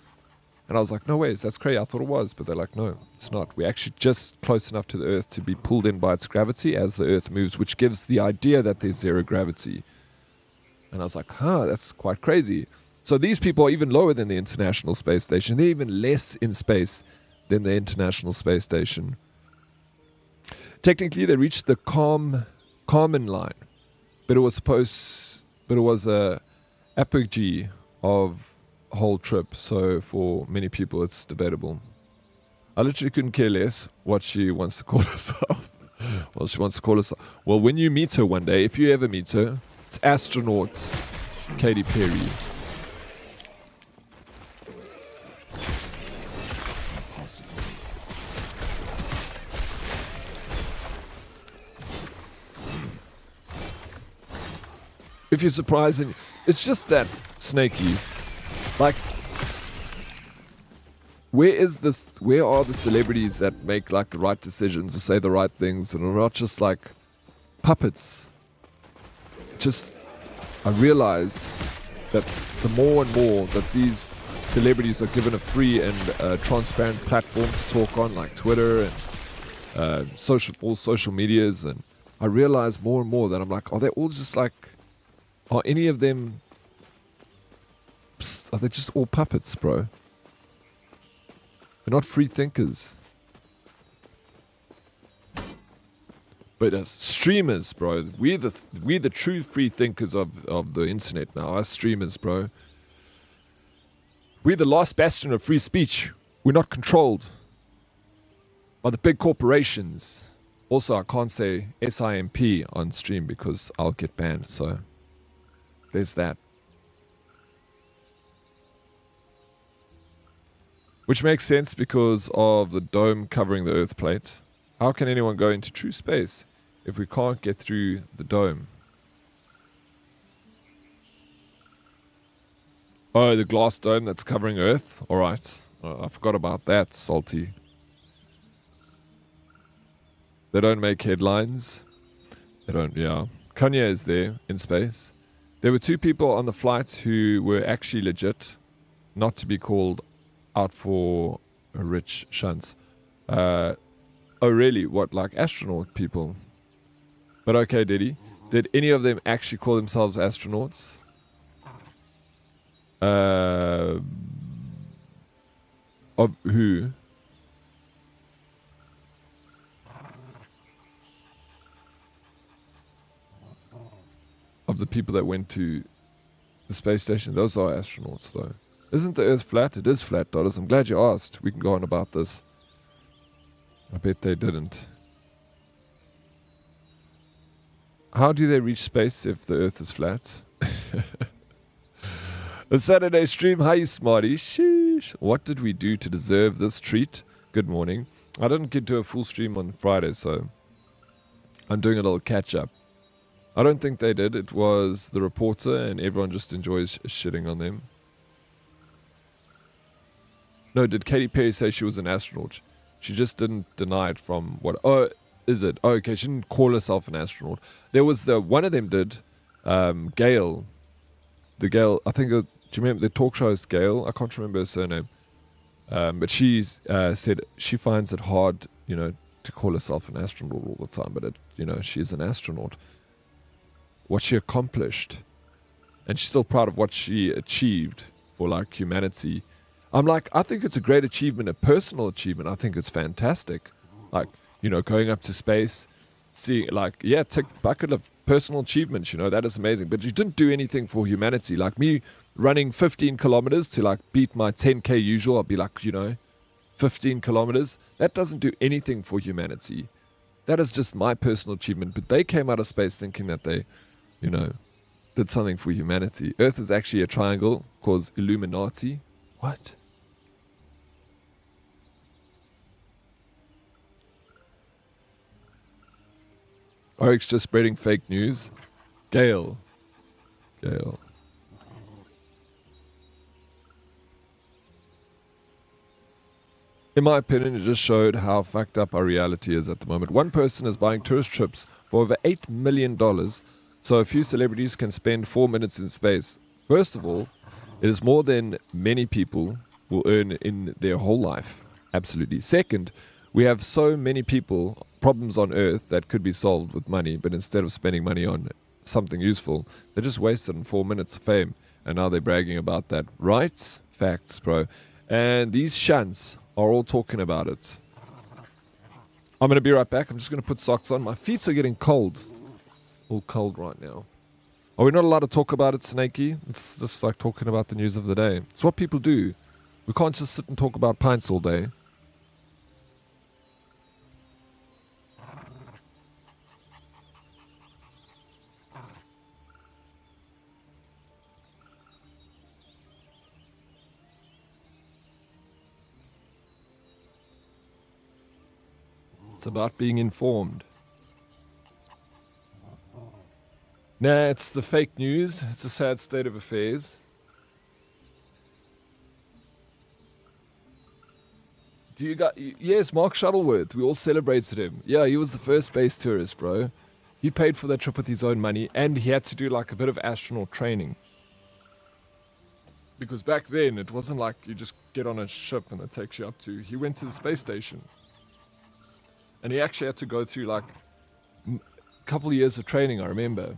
And I was like, no ways, that's crazy. I thought it was, but they're like, no, it's not. We're actually just close enough to the Earth to be pulled in by its gravity as the Earth moves, which gives the idea that there's zero gravity. And I was like, that's quite crazy. So these people are even lower than the International Space Station. They're even less in space than the International Space Station. Technically, they reached the Kármán line, but it was a apogee of the whole trip. So for many people, it's debatable. I literally couldn't care less what she wants to call herself. Well, she wants to call herself. Well, when you meet her one day, if you ever meet her, it's astronaut Katy Perry. if you're surprised, and it's just that snaky. Like, where are the celebrities that make like the right decisions, to say the right things, and are not just like puppets? Just, I realize that the more and more that these celebrities are given a free and transparent platform to talk on, like Twitter and all social medias, and I realize more and more that I'm like, are they all just like, are any of them, are they just all puppets, bro? They're not free thinkers. But as streamers, bro, we're the true free thinkers of the internet now. Us streamers, bro. We're the last bastion of free speech. We're not controlled by the big corporations. Also, I can't say SIMP on stream because I'll get banned, so there's that. Which makes sense because of the dome covering the Earth plate. How can anyone go into true space if we can't get through the dome? Oh, the glass dome that's covering Earth? Alright. I forgot about that, Salty. They don't make headlines. They don't, yeah. Kanye is there in space. There were 2 people on the flight who were actually legit, not to be called out for a rich shuns. Oh, really? What, like astronaut people? But okay, did any of them actually call themselves astronauts? Of who? Of the people that went to the space station? Those are astronauts, though. Isn't the Earth flat? It is flat, Dollars. I'm glad you asked. We can go on about this. I bet they didn't. How do they reach space if the Earth is flat? A Saturday stream. Hi, smarty. Sheesh. What did we do to deserve this treat? Good morning. I didn't get to a full stream on Friday, so I'm doing a little catch-up. I don't think they did. It was the reporter, and everyone just enjoys shitting on them. No, did Katy Perry say she was an astronaut? She just didn't deny it from what... Oh, is it? Oh, okay, she didn't call herself an astronaut. There was one of them did, Gail. The Gail, I think, do you remember the talk show host Gail? I can't remember her surname. But she said she finds it hard, to call herself an astronaut all the time. But, she's an astronaut. What she accomplished. And she's still proud of what she achieved for, like, humanity. I'm like, I think it's a great achievement, a personal achievement. I think it's fantastic. Like, going up to space, seeing, like, yeah, tick bucket of personal achievements, that is amazing. But you didn't do anything for humanity. Like me running 15 kilometers to, like, beat my 10K usual, I'll be like, 15 kilometers. That doesn't do anything for humanity. That is just my personal achievement. But they came out of space thinking that they, did something for humanity. Earth is actually a triangle called Illuminati. What? Oryx just spreading fake news. Gail. In my opinion, it just showed how fucked up our reality is at the moment. One person is buying tourist trips for over $8 million, so a few celebrities can spend 4 minutes in space. First of all, it is more than many people will earn in their whole life. Absolutely. Second, we have so many problems on Earth that could be solved with money, but instead of spending money on something useful, they just wasted on 4 minutes of fame, and now they're bragging about that. Right? Facts, bro. And these shunts are all talking about it. I'm going to be right back. I'm just going to put socks on. My feet are getting cold. All cold right now. Are we not allowed to talk about it, Snakey? It's just like talking about the news of the day. It's what people do. We can't just sit and talk about pints all day. It's about being informed. Nah, it's the fake news. It's a sad state of affairs. Do you got? Yes, Mark Shuttleworth. We all celebrated him. Yeah, he was the first space tourist, bro. He paid for that trip with his own money, and he had to do like a bit of astronaut training. Because back then, it wasn't like you just get on a ship and it takes you up to... He went to the space station. And he actually had to go through like a couple of years of training, I remember.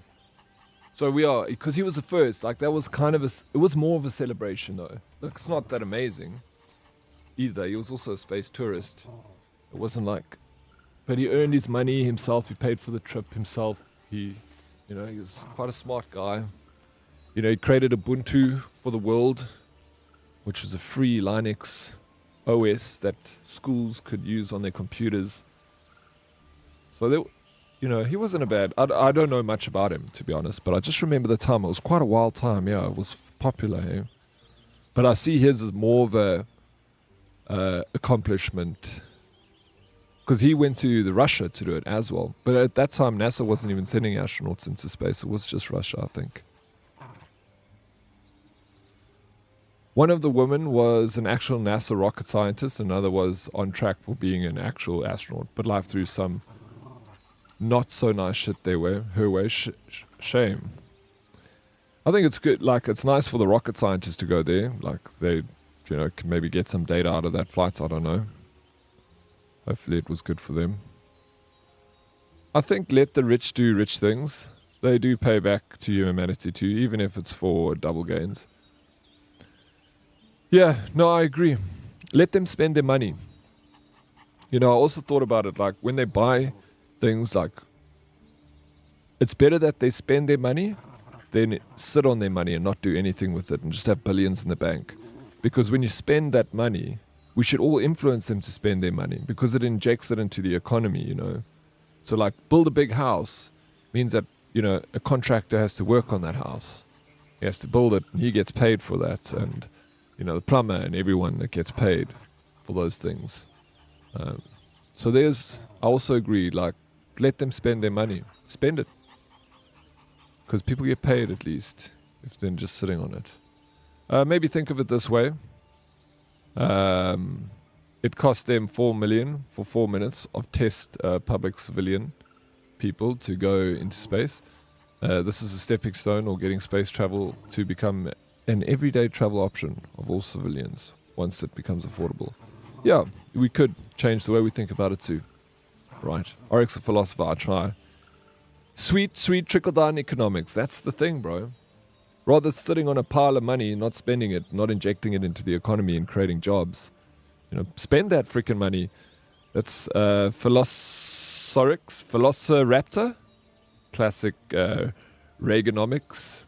So we are... Because he was the first, like that was kind of a... It was more of a celebration though. Look, it's not that amazing either. He was also a space tourist. It wasn't like... But he earned his money himself. He paid for the trip himself. He was quite a smart guy. You know, he created Ubuntu for the world, which was a free Linux OS that schools could use on their computers. So, he wasn't a bad... I don't know much about him, to be honest, but I just remember the time. It was quite a wild time, yeah. It was popular, eh? But I see his as more of a accomplishment... Because he went to Russia to do it as well. But at that time, NASA wasn't even sending astronauts into space. It was just Russia, I think. One of the women was an actual NASA rocket scientist. Another was on track for being an actual astronaut. But life threw some not so nice shit their way, her way. Shame. I think it's good. Like, it's nice for the rocket scientists to go there. Like, they, can maybe get some data out of that flight. I don't know. Hopefully it was good for them. I think let the rich do rich things. They do pay back to humanity too, even if it's for double gains. Yeah, no, I agree. Let them spend their money. I also thought about it, like, when they buy things, like, it's better that they spend their money than sit on their money and not do anything with it and just have billions in the bank. Because when you spend that money, we should all influence them to spend their money because it injects it into the economy, So, like, build a big house means that, a contractor has to work on that house. He has to build it and he gets paid for that. And, the plumber and everyone that gets paid for those things. So I also agree, like, let them spend their money. Spend it. Because people get paid at least if they're just sitting on it. Maybe think of it this way. It cost them $4 million for 4 minutes of test public civilian people to go into space. This is a stepping stone or getting space travel to become an everyday travel option of all civilians once it becomes affordable. Yeah, we could change the way we think about it too. Right. Oryx a philosopher, I try. Sweet trickle-down economics. That's the thing, bro. Rather sitting on a pile of money, not spending it, not injecting it into the economy and creating jobs. Spend that freaking money. That's Velociraptor. Classic Reaganomics.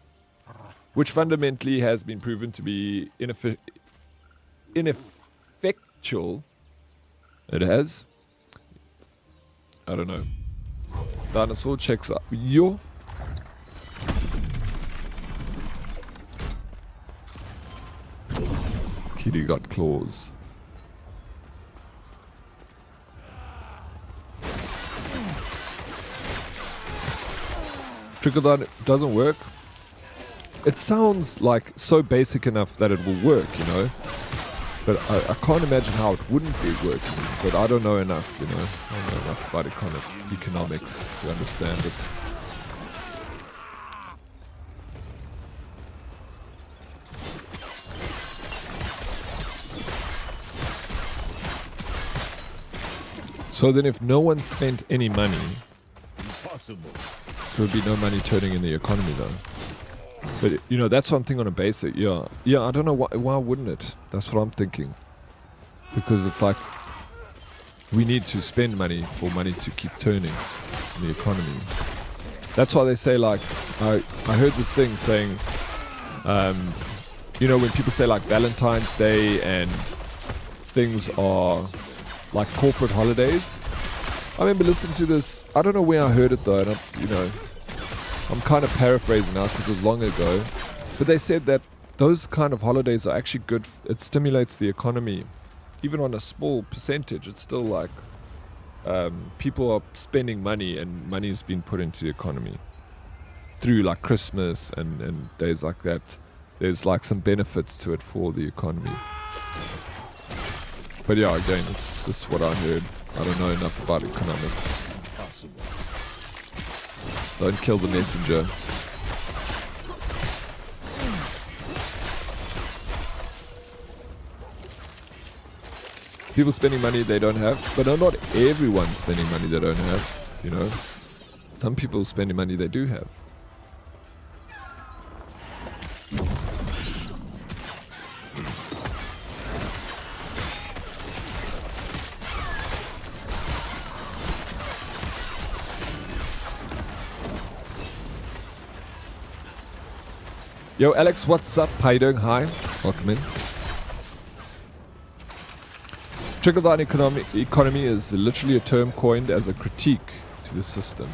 Which fundamentally has been proven to be ineffectual. It has. I don't know. Dinosaur checks up. Yo. Kitty got claws. Trickle down doesn't work. It sounds like so basic enough that it will work, But I can't imagine how it wouldn't be working. But I don't know enough, I don't know enough about economics to understand it. So then if no one spent any money, Impossible. there would be no money turning in the economy though. But, that's something on a basic, yeah. Yeah, I don't know why wouldn't it? That's what I'm thinking. Because it's like, we need to spend money for money to keep turning in the economy. That's why they say, like, I heard this thing saying, when people say, like, Valentine's Day and things are like corporate holidays. I remember listening to this, I don't know where I heard it though, and I'm kind of paraphrasing now because it was long ago, but they said that those kind of holidays are actually good. It stimulates the economy. Even on a small percentage, it's still like people are spending money and money's been put into the economy. through like Christmas and days like that, there's like some benefits to it for the economy. But yeah, again, it's just what I heard. I don't know enough about economics. Don't kill the messenger. People spending money they don't have, but not everyone spending money they don't have, you know. Some people spending money they do have. Yo, Alex, what's up? How you doing? Hi. Welcome in. Trickle-down economy is literally a term coined as a critique to the system.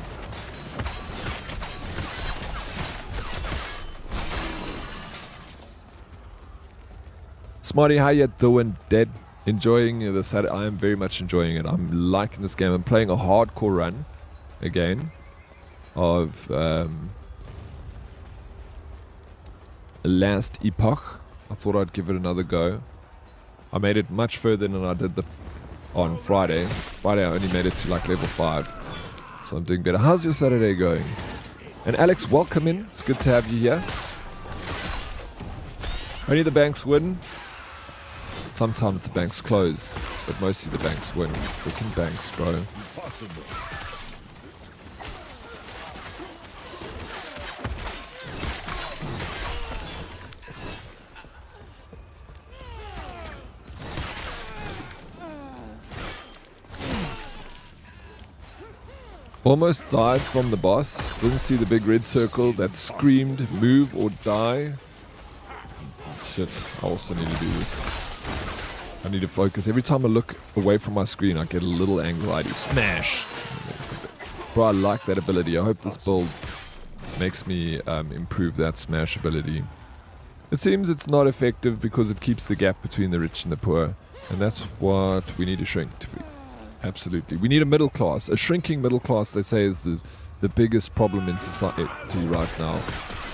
Smarty, how you doing? Dead? Enjoying this? I am very much enjoying it. I'm liking this game. I'm playing a hardcore run again of last Epoch. I thought I'd give it another go. I made it much further than I did on Friday. Friday I only made it to like level 5. So I'm doing better. How's your Saturday going? And Alex, welcome in. It's good to have you here. Only the banks win. Sometimes the banks close, but mostly the banks win. Freaking banks, bro. Impossible. Almost died from the boss. Didn't see the big red circle that screamed move or die. Shit, I also need to do this. I need to focus. Every time I look away from my screen, I get a little anxiety. Smash! Bro, I like that ability. I hope this build makes me improve that smash ability. It seems it's not effective because it keeps the gap between the rich and the poor. And that's what we need to shrink to. Absolutely. We need a middle class. A shrinking middle class, they say, is the biggest problem in society right now.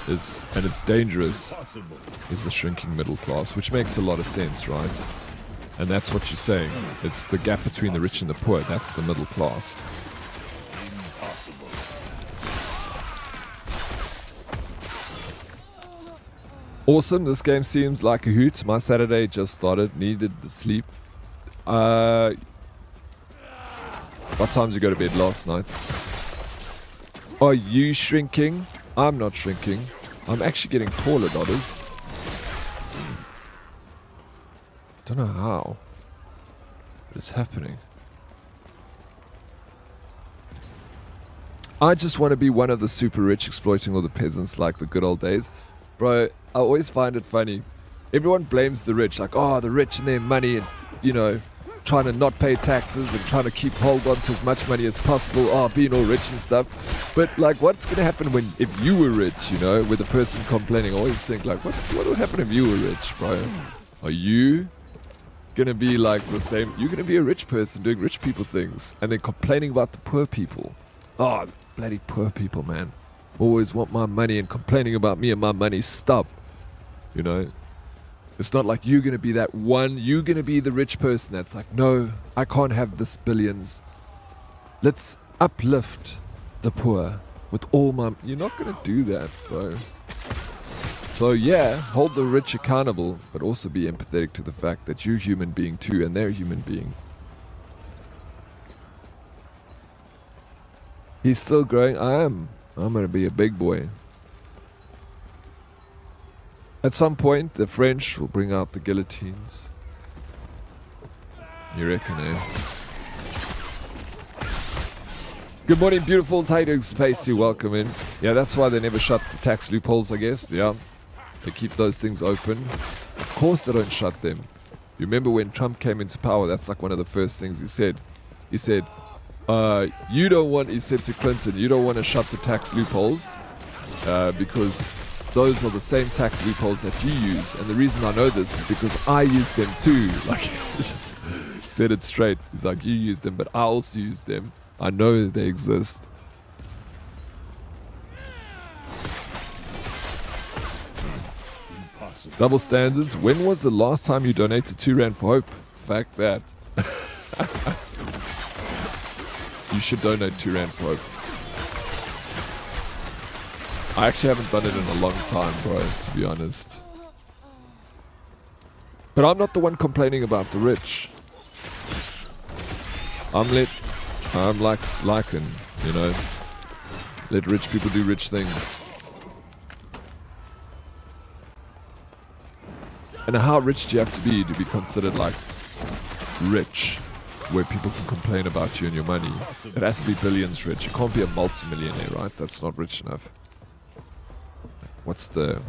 And it's dangerous, is the shrinking middle class, which makes a lot of sense, right? And that's what you're saying. It's the gap between the rich and the poor. That's the middle class. Awesome. This game seems like a hoot. My Saturday just started. Needed the sleep. What time did you go to bed last night? Are you shrinking? I'm not shrinking. I'm actually getting taller, Dodders. Don't know how, but it's happening. I just want to be one of the super rich exploiting all the peasants like the good old days. Bro, I always find it funny. Everyone blames the rich, like, oh, the rich and their money and, you know, trying to not pay taxes and trying to hold on to as much money as possible, being all rich and stuff. But like, what's gonna happen if you were rich, you know, with a person complaining? I always think like, what would happen if you were rich, bro? Are you gonna be like the same? You're gonna be a rich person doing rich people things and then complaining about the poor people. Oh, the bloody poor people, man. Always want my money and complaining about me and my money. Stop. You know? It's not like you're going to be that one. You're going to be the rich person that's like, no, I can't have this billions. Let's uplift the poor with all my... You're not going to do that, bro. So yeah, hold the rich accountable, but also be empathetic to the fact that you're a human being too, and they're a human being. He's still growing. I'm going to be a big boy. At some point, the French will bring out the guillotines. You reckon, eh? Good morning, beautifuls. How you doing, Spacey? Welcome in. Yeah, that's why they never shut the tax loopholes, I guess. Yeah. They keep those things open. Of course they don't shut them. You remember when Trump came into power, that's like one of the first things he said. He said, you don't want, he said to Clinton, you don't want to shut the tax loopholes because those are the same tax loopholes that you use. And the reason I know this is because I use them too. Like, he just said it straight. He's like, you use them, but I also use them. I know that they exist. Impossible. Double standards. When was the last time you donated 2 Rand for hope? Fact that. You should donate 2 Rand for hope. I actually haven't done it in a long time, bro, to be honest. But I'm not the one complaining about the rich. I'm like Lycan, you know. Let rich people do rich things. And how rich do you have to be considered like rich, where people can complain about you and your money? It has to be billions rich. You can't be a multi-millionaire, right? That's not rich enough. Where's the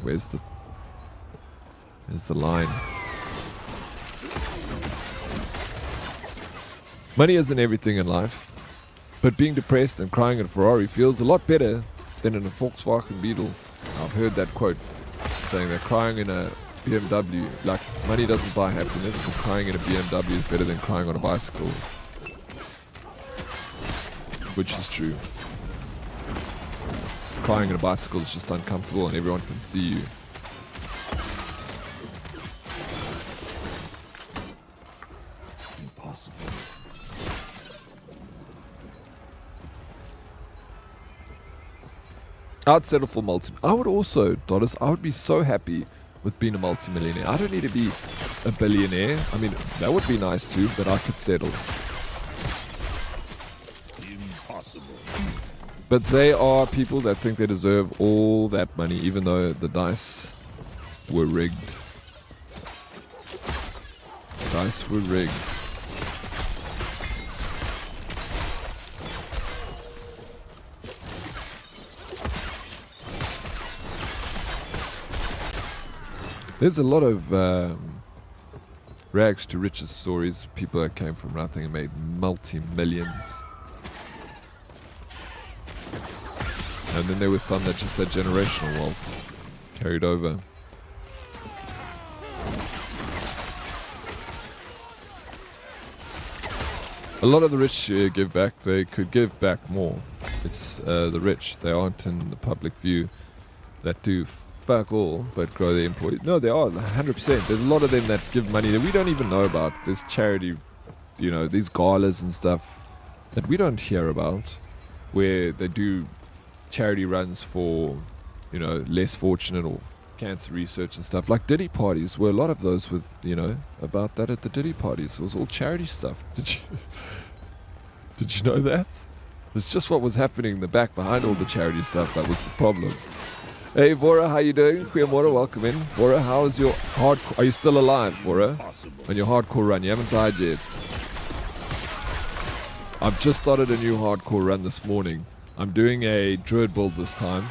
line? Money isn't everything in life, but being depressed and crying in a Ferrari feels a lot better than in a Volkswagen Beetle. I've heard that quote saying that crying in a BMW, like money doesn't buy happiness, but crying in a BMW is better than crying on a bicycle. Which is true. Crying on a bicycle is just uncomfortable and everyone can see you. Impossible. I'd settle for I would also, Doris, I would be so happy with being a multi-millionaire. I don't need to be a billionaire. I mean, that would be nice too, but I could settle. Impossible. But they are people that think they deserve all that money, even though the dice were rigged. Dice were rigged. There's a lot of rags to riches stories. People that came from nothing and made multi-millions. And then there was some that just had generational wealth carried over. A lot of the rich give back. They could give back more. It's the rich. They aren't in the public view that do fuck all but grow their employees. No, they are 100%. There's a lot of them that give money that we don't even know about. There's charity, you know, these galas and stuff that we don't hear about, where they do charity runs for, you know, less fortunate or cancer research and stuff. Like Diddy parties, were a lot of those with, you know, about that at the Diddy parties. It was all charity stuff. Did you know that? It's just what was happening in the back behind all the charity stuff that was the problem. Hey Vora, how you doing? Goeiemorgen, welcome in. Vora, how is your hardcore? Are you still alive, Vora? On your hardcore run, you haven't died yet. I've just started a new hardcore run this morning. I'm doing a druid build this time.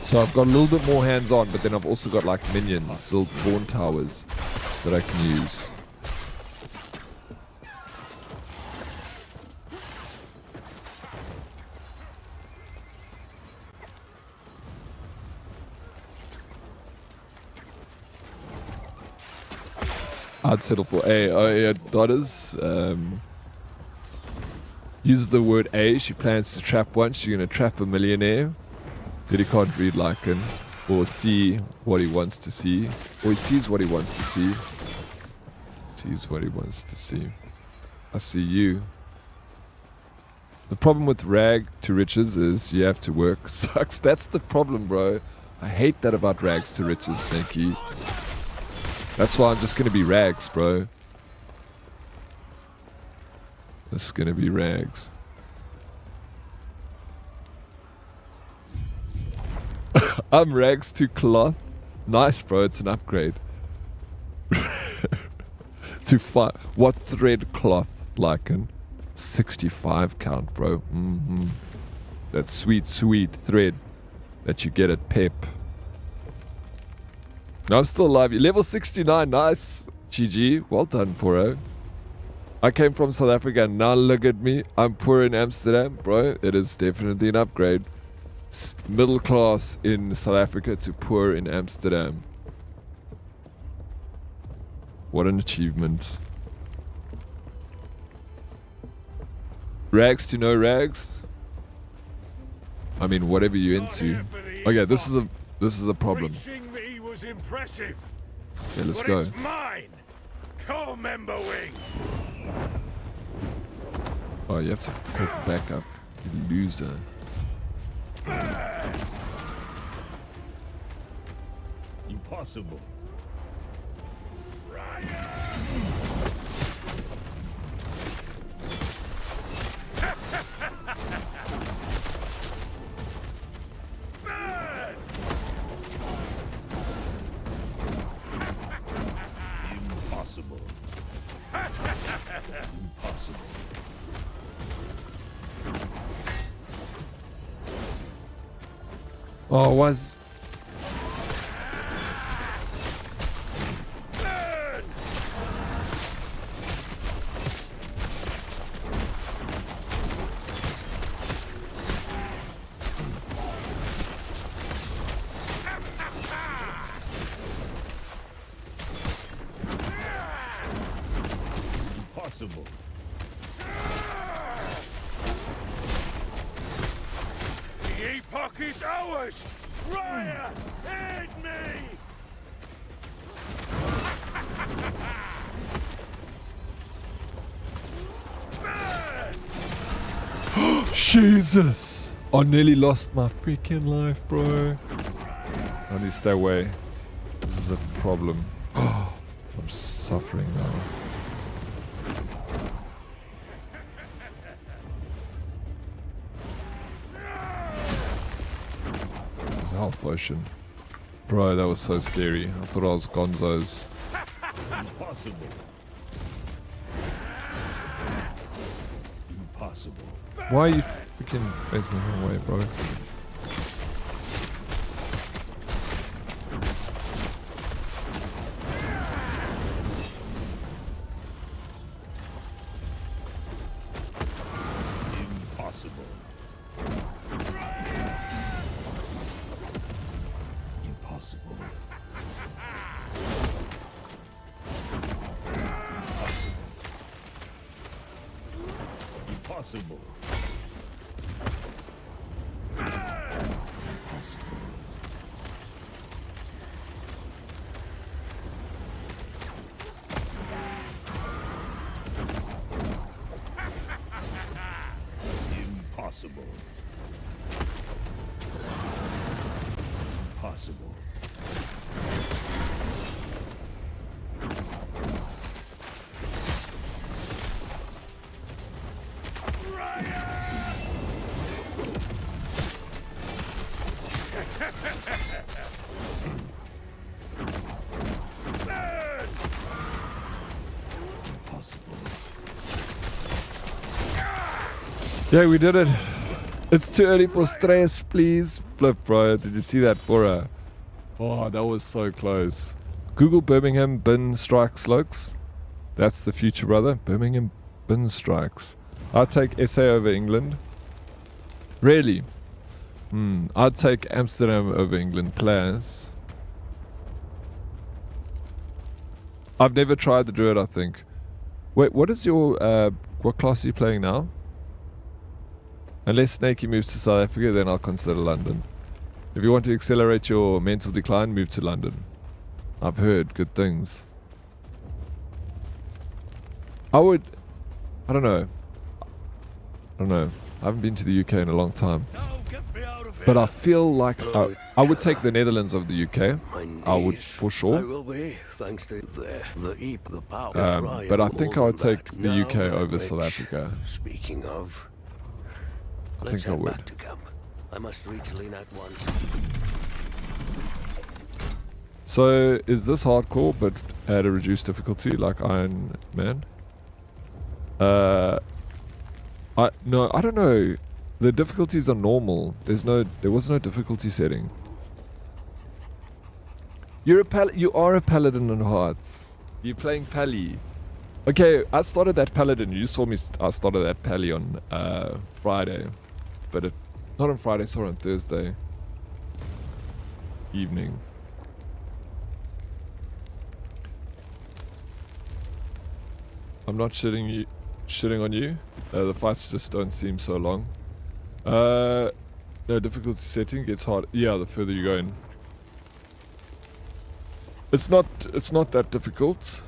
So I've got a little bit more hands-on, but then I've also got like minions, little spawn towers that I can use. I'd settle for A. Daughters. Use the word A. She plans to trap one. She's going to trap a millionaire. But he can't read Lycan. Or see what he wants to see. Or he sees what he wants to see. Sees what he wants to see. I see you. The problem with rag to riches is you have to work. Sucks. That's the problem, bro. I hate that about rags to riches, thank you. That's why I'm just going to be rags, bro. This is going to be rags. I'm rags to cloth. Nice, bro. It's an upgrade. To what thread cloth, Lycan? 65 count, bro. That sweet, sweet thread that you get at Pep. I'm still alive. Level 69, nice. GG, well done, Poro. I came from South Africa and now look at me. I'm poor in Amsterdam, bro. It is definitely an upgrade. Middle class in South Africa to poor in Amsterdam. What an achievement. Rags to no rags. I mean, whatever you're into. Okay, this is a This is a problem. Reaching me was impressive. Okay, let's but go. It's mine. Come, Emberwing. Oh, you have to go for backup. You loser. Impossible. Impossible. Impossible. Oh, was Impossible. The Epoch is ours. Raya, aid me. Jesus! I nearly lost my freaking life, bro. I need to stay away. This is a problem. I'm suffering now. There's a health potion. Bro, that was so scary. I thought I was Gonzo's. Impossible. Impossible. Why are you freaking facing the wrong way, bro? Impossible. Impossible. Impossible. Impossible. Impossible. Yeah, we did it. It's too early for stress, please. Flip, bro. Did you see that for a... Oh, that was so close. Google Birmingham bin strike slopes. That's the future, brother. Birmingham bin strikes. I'd take SA over England. Really? I'd take Amsterdam over England, class. I've never tried the Druid, I think. Wait, what is your... what class are you playing now? Unless Snakey moves to South Africa, then I'll consider London. If you want to accelerate your mental decline, move to London. I've heard good things. I don't know. I haven't been to the UK in a long time. But I feel like I would take the Netherlands over the UK. I would, for sure. But I think I would take the UK over South Africa. Speaking of, I think I would. I must reach Lena at once. So, is this hardcore but at a reduced difficulty like Iron Man? No, I don't know. The difficulties are normal. There was no difficulty setting. You are a paladin in hearts. You're playing Pally. Okay, I started that paladin. You saw me. I started that Pally on Friday, but not on Friday. Sorry, on Thursday evening. I'm not shitting on you. The fights just don't seem so long. No, difficulty setting gets hard. Yeah, the further you go in. It's not that difficult.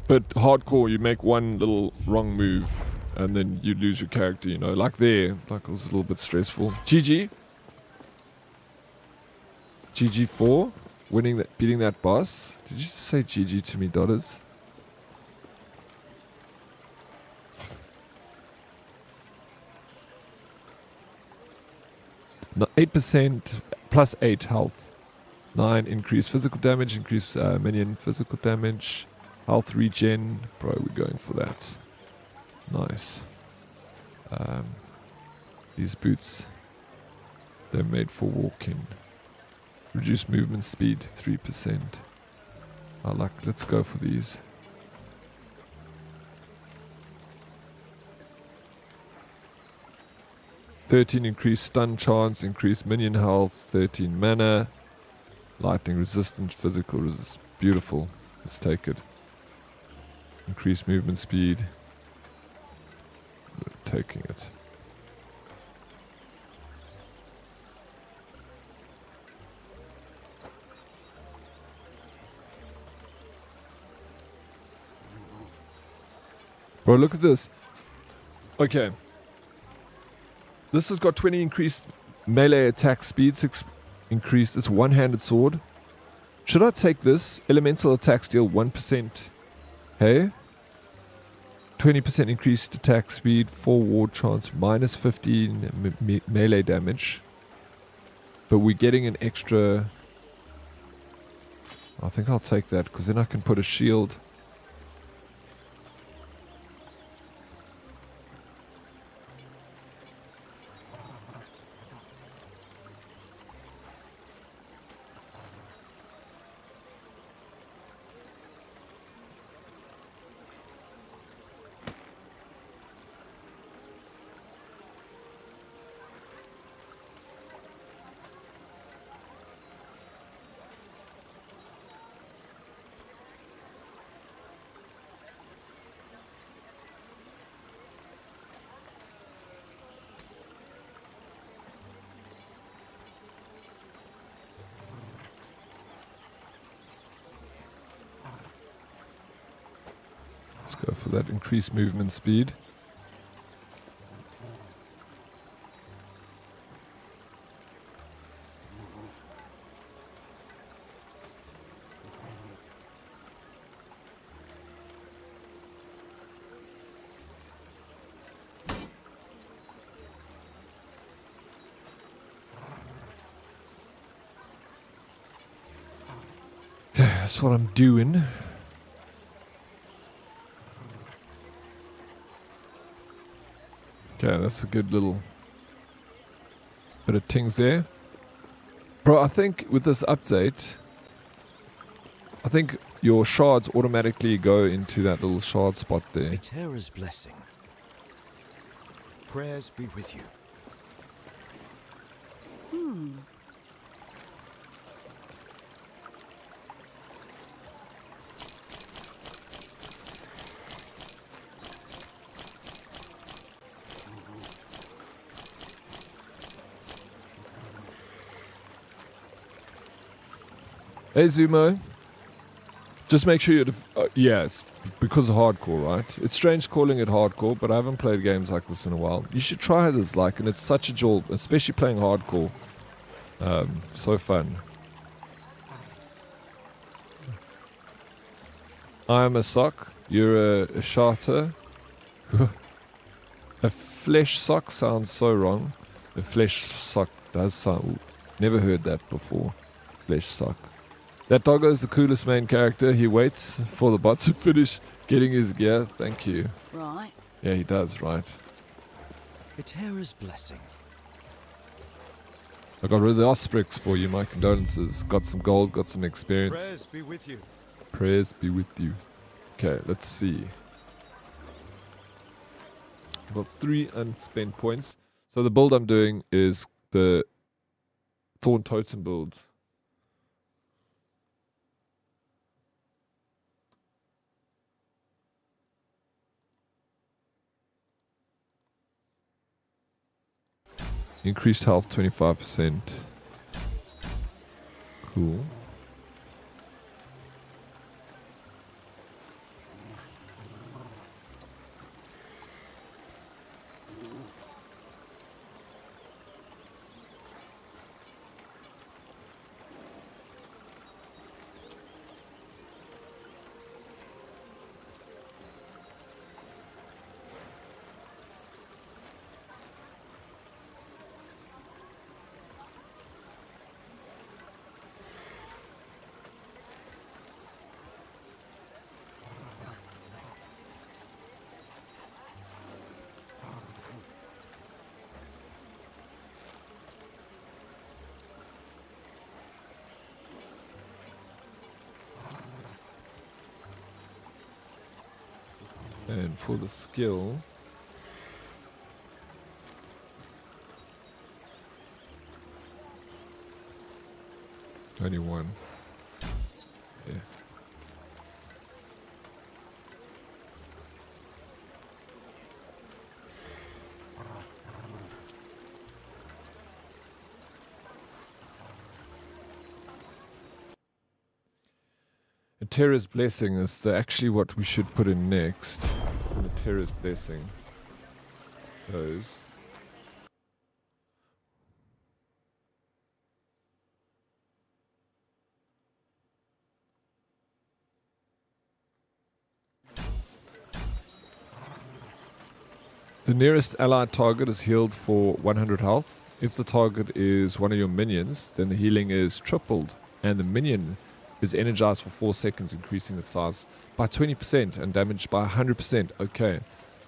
But hardcore, you make one little wrong move and then you lose your character, you know. Like there, like it was a little bit stressful. GG. GG4. Beating that boss. Did you just say GG to me, Dotters? No, 8% plus 8 health. 9 increased physical damage, increased minion physical damage. Health regen. Bro, we're going for that. Nice. These boots, they're made for walking. Reduce movement speed 3%. Let's go for these. (13) increased stun chance, increased minion health, 13 mana, lightning resistant, physical resist. Beautiful. Let's take it. Increased movement speed. We're taking it. Bro, look at this. Okay. This has got 20 increased melee attack speed, 6 increased. It's one-handed sword. Should I take this? Elemental attacks deal 1%. Hey? 20% increased attack speed, 4 ward chance, minus 15 melee damage. But we're getting an extra... I think I'll take that, because then I can put a shield... Let's go for that increased movement speed. Okay, that's what I'm doing. Okay, that's a good little bit of things there. Bro, I think with this update, I think your shards automatically go into that little shard spot there. A terror's blessing. Prayers be with you. Hey Zumo, just make sure you yeah, it's because of hardcore, right? It's strange calling it hardcore, but I haven't played games like this in a while. You should try this, and it's such a jolt, especially playing hardcore. So fun. I'm a sock, you're a charter. A flesh sock sounds so wrong. A flesh sock does sound... Never heard that before. Flesh sock. That doggo is the coolest main character. He waits for the bot to finish getting his gear. Thank you. Right. Yeah, he does, right. A terror's blessing. I got rid of the Osprix for you. My condolences. Got some gold, got some experience. Prayers be with you. Prayers be with you. Okay, let's see. I've got 3 unspent points. So the build I'm doing is the Thorn Totem build. Increased health 25%. Cool. And for the skill, only one. Yeah. A Terra's Blessing is actually what we should put in next. The Terra's Blessing goes. The nearest allied target is healed for 100 health. If the target is one of your minions, then the healing is tripled, and the minion is energized for 4 seconds, increasing its size by 20% and damage by 100%. Okay,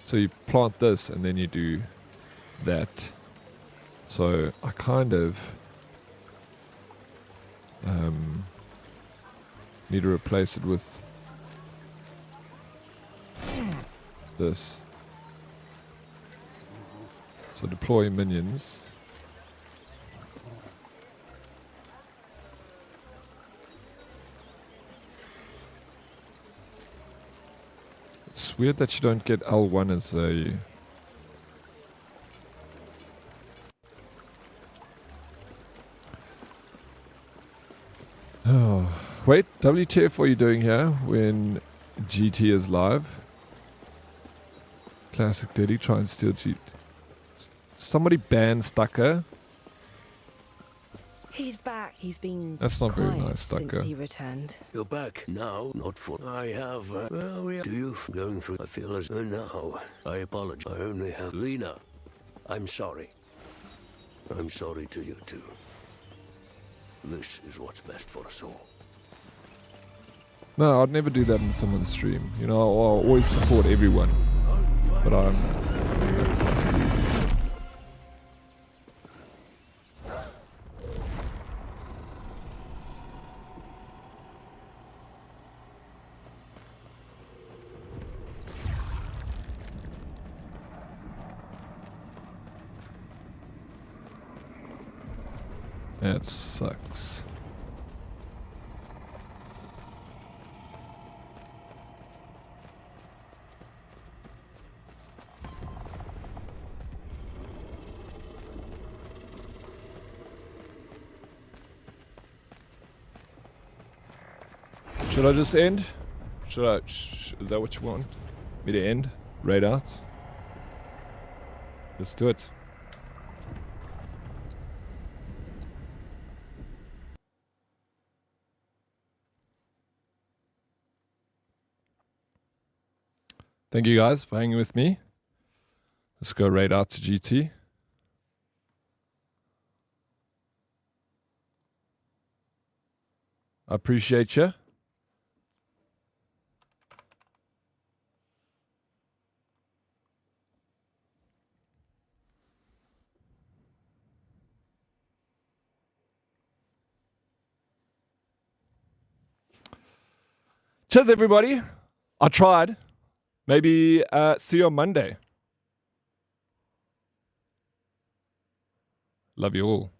so you plant this and then you do that. So I kind of need to replace it with this. So deploy minions. It's weird that you don't get L1 as a... Oh, wait, WTF, what are you doing here when GT is live? Classic Diddy, try and steal GT. Somebody ban Stucker. He's back. He's been That's not very quiet nice, Stucker. since he returned. You're back now, not for. I have. Well, we are. Do you going through? I feel as now. I apologize. I only have Lena. I'm sorry. I'm sorry to you too. This is what's best for us all. No, I'd never do that in someone's stream. You know, I'll always support everyone. But I'm... That sucks. Should I just end? Should I? Is that what you want me to end? Raid outs? Let's do it. Thank you guys for hanging with me. Let's go raid out to GT. I appreciate you. Cheers, everybody. I tried. Maybe see you on Monday. Love you all.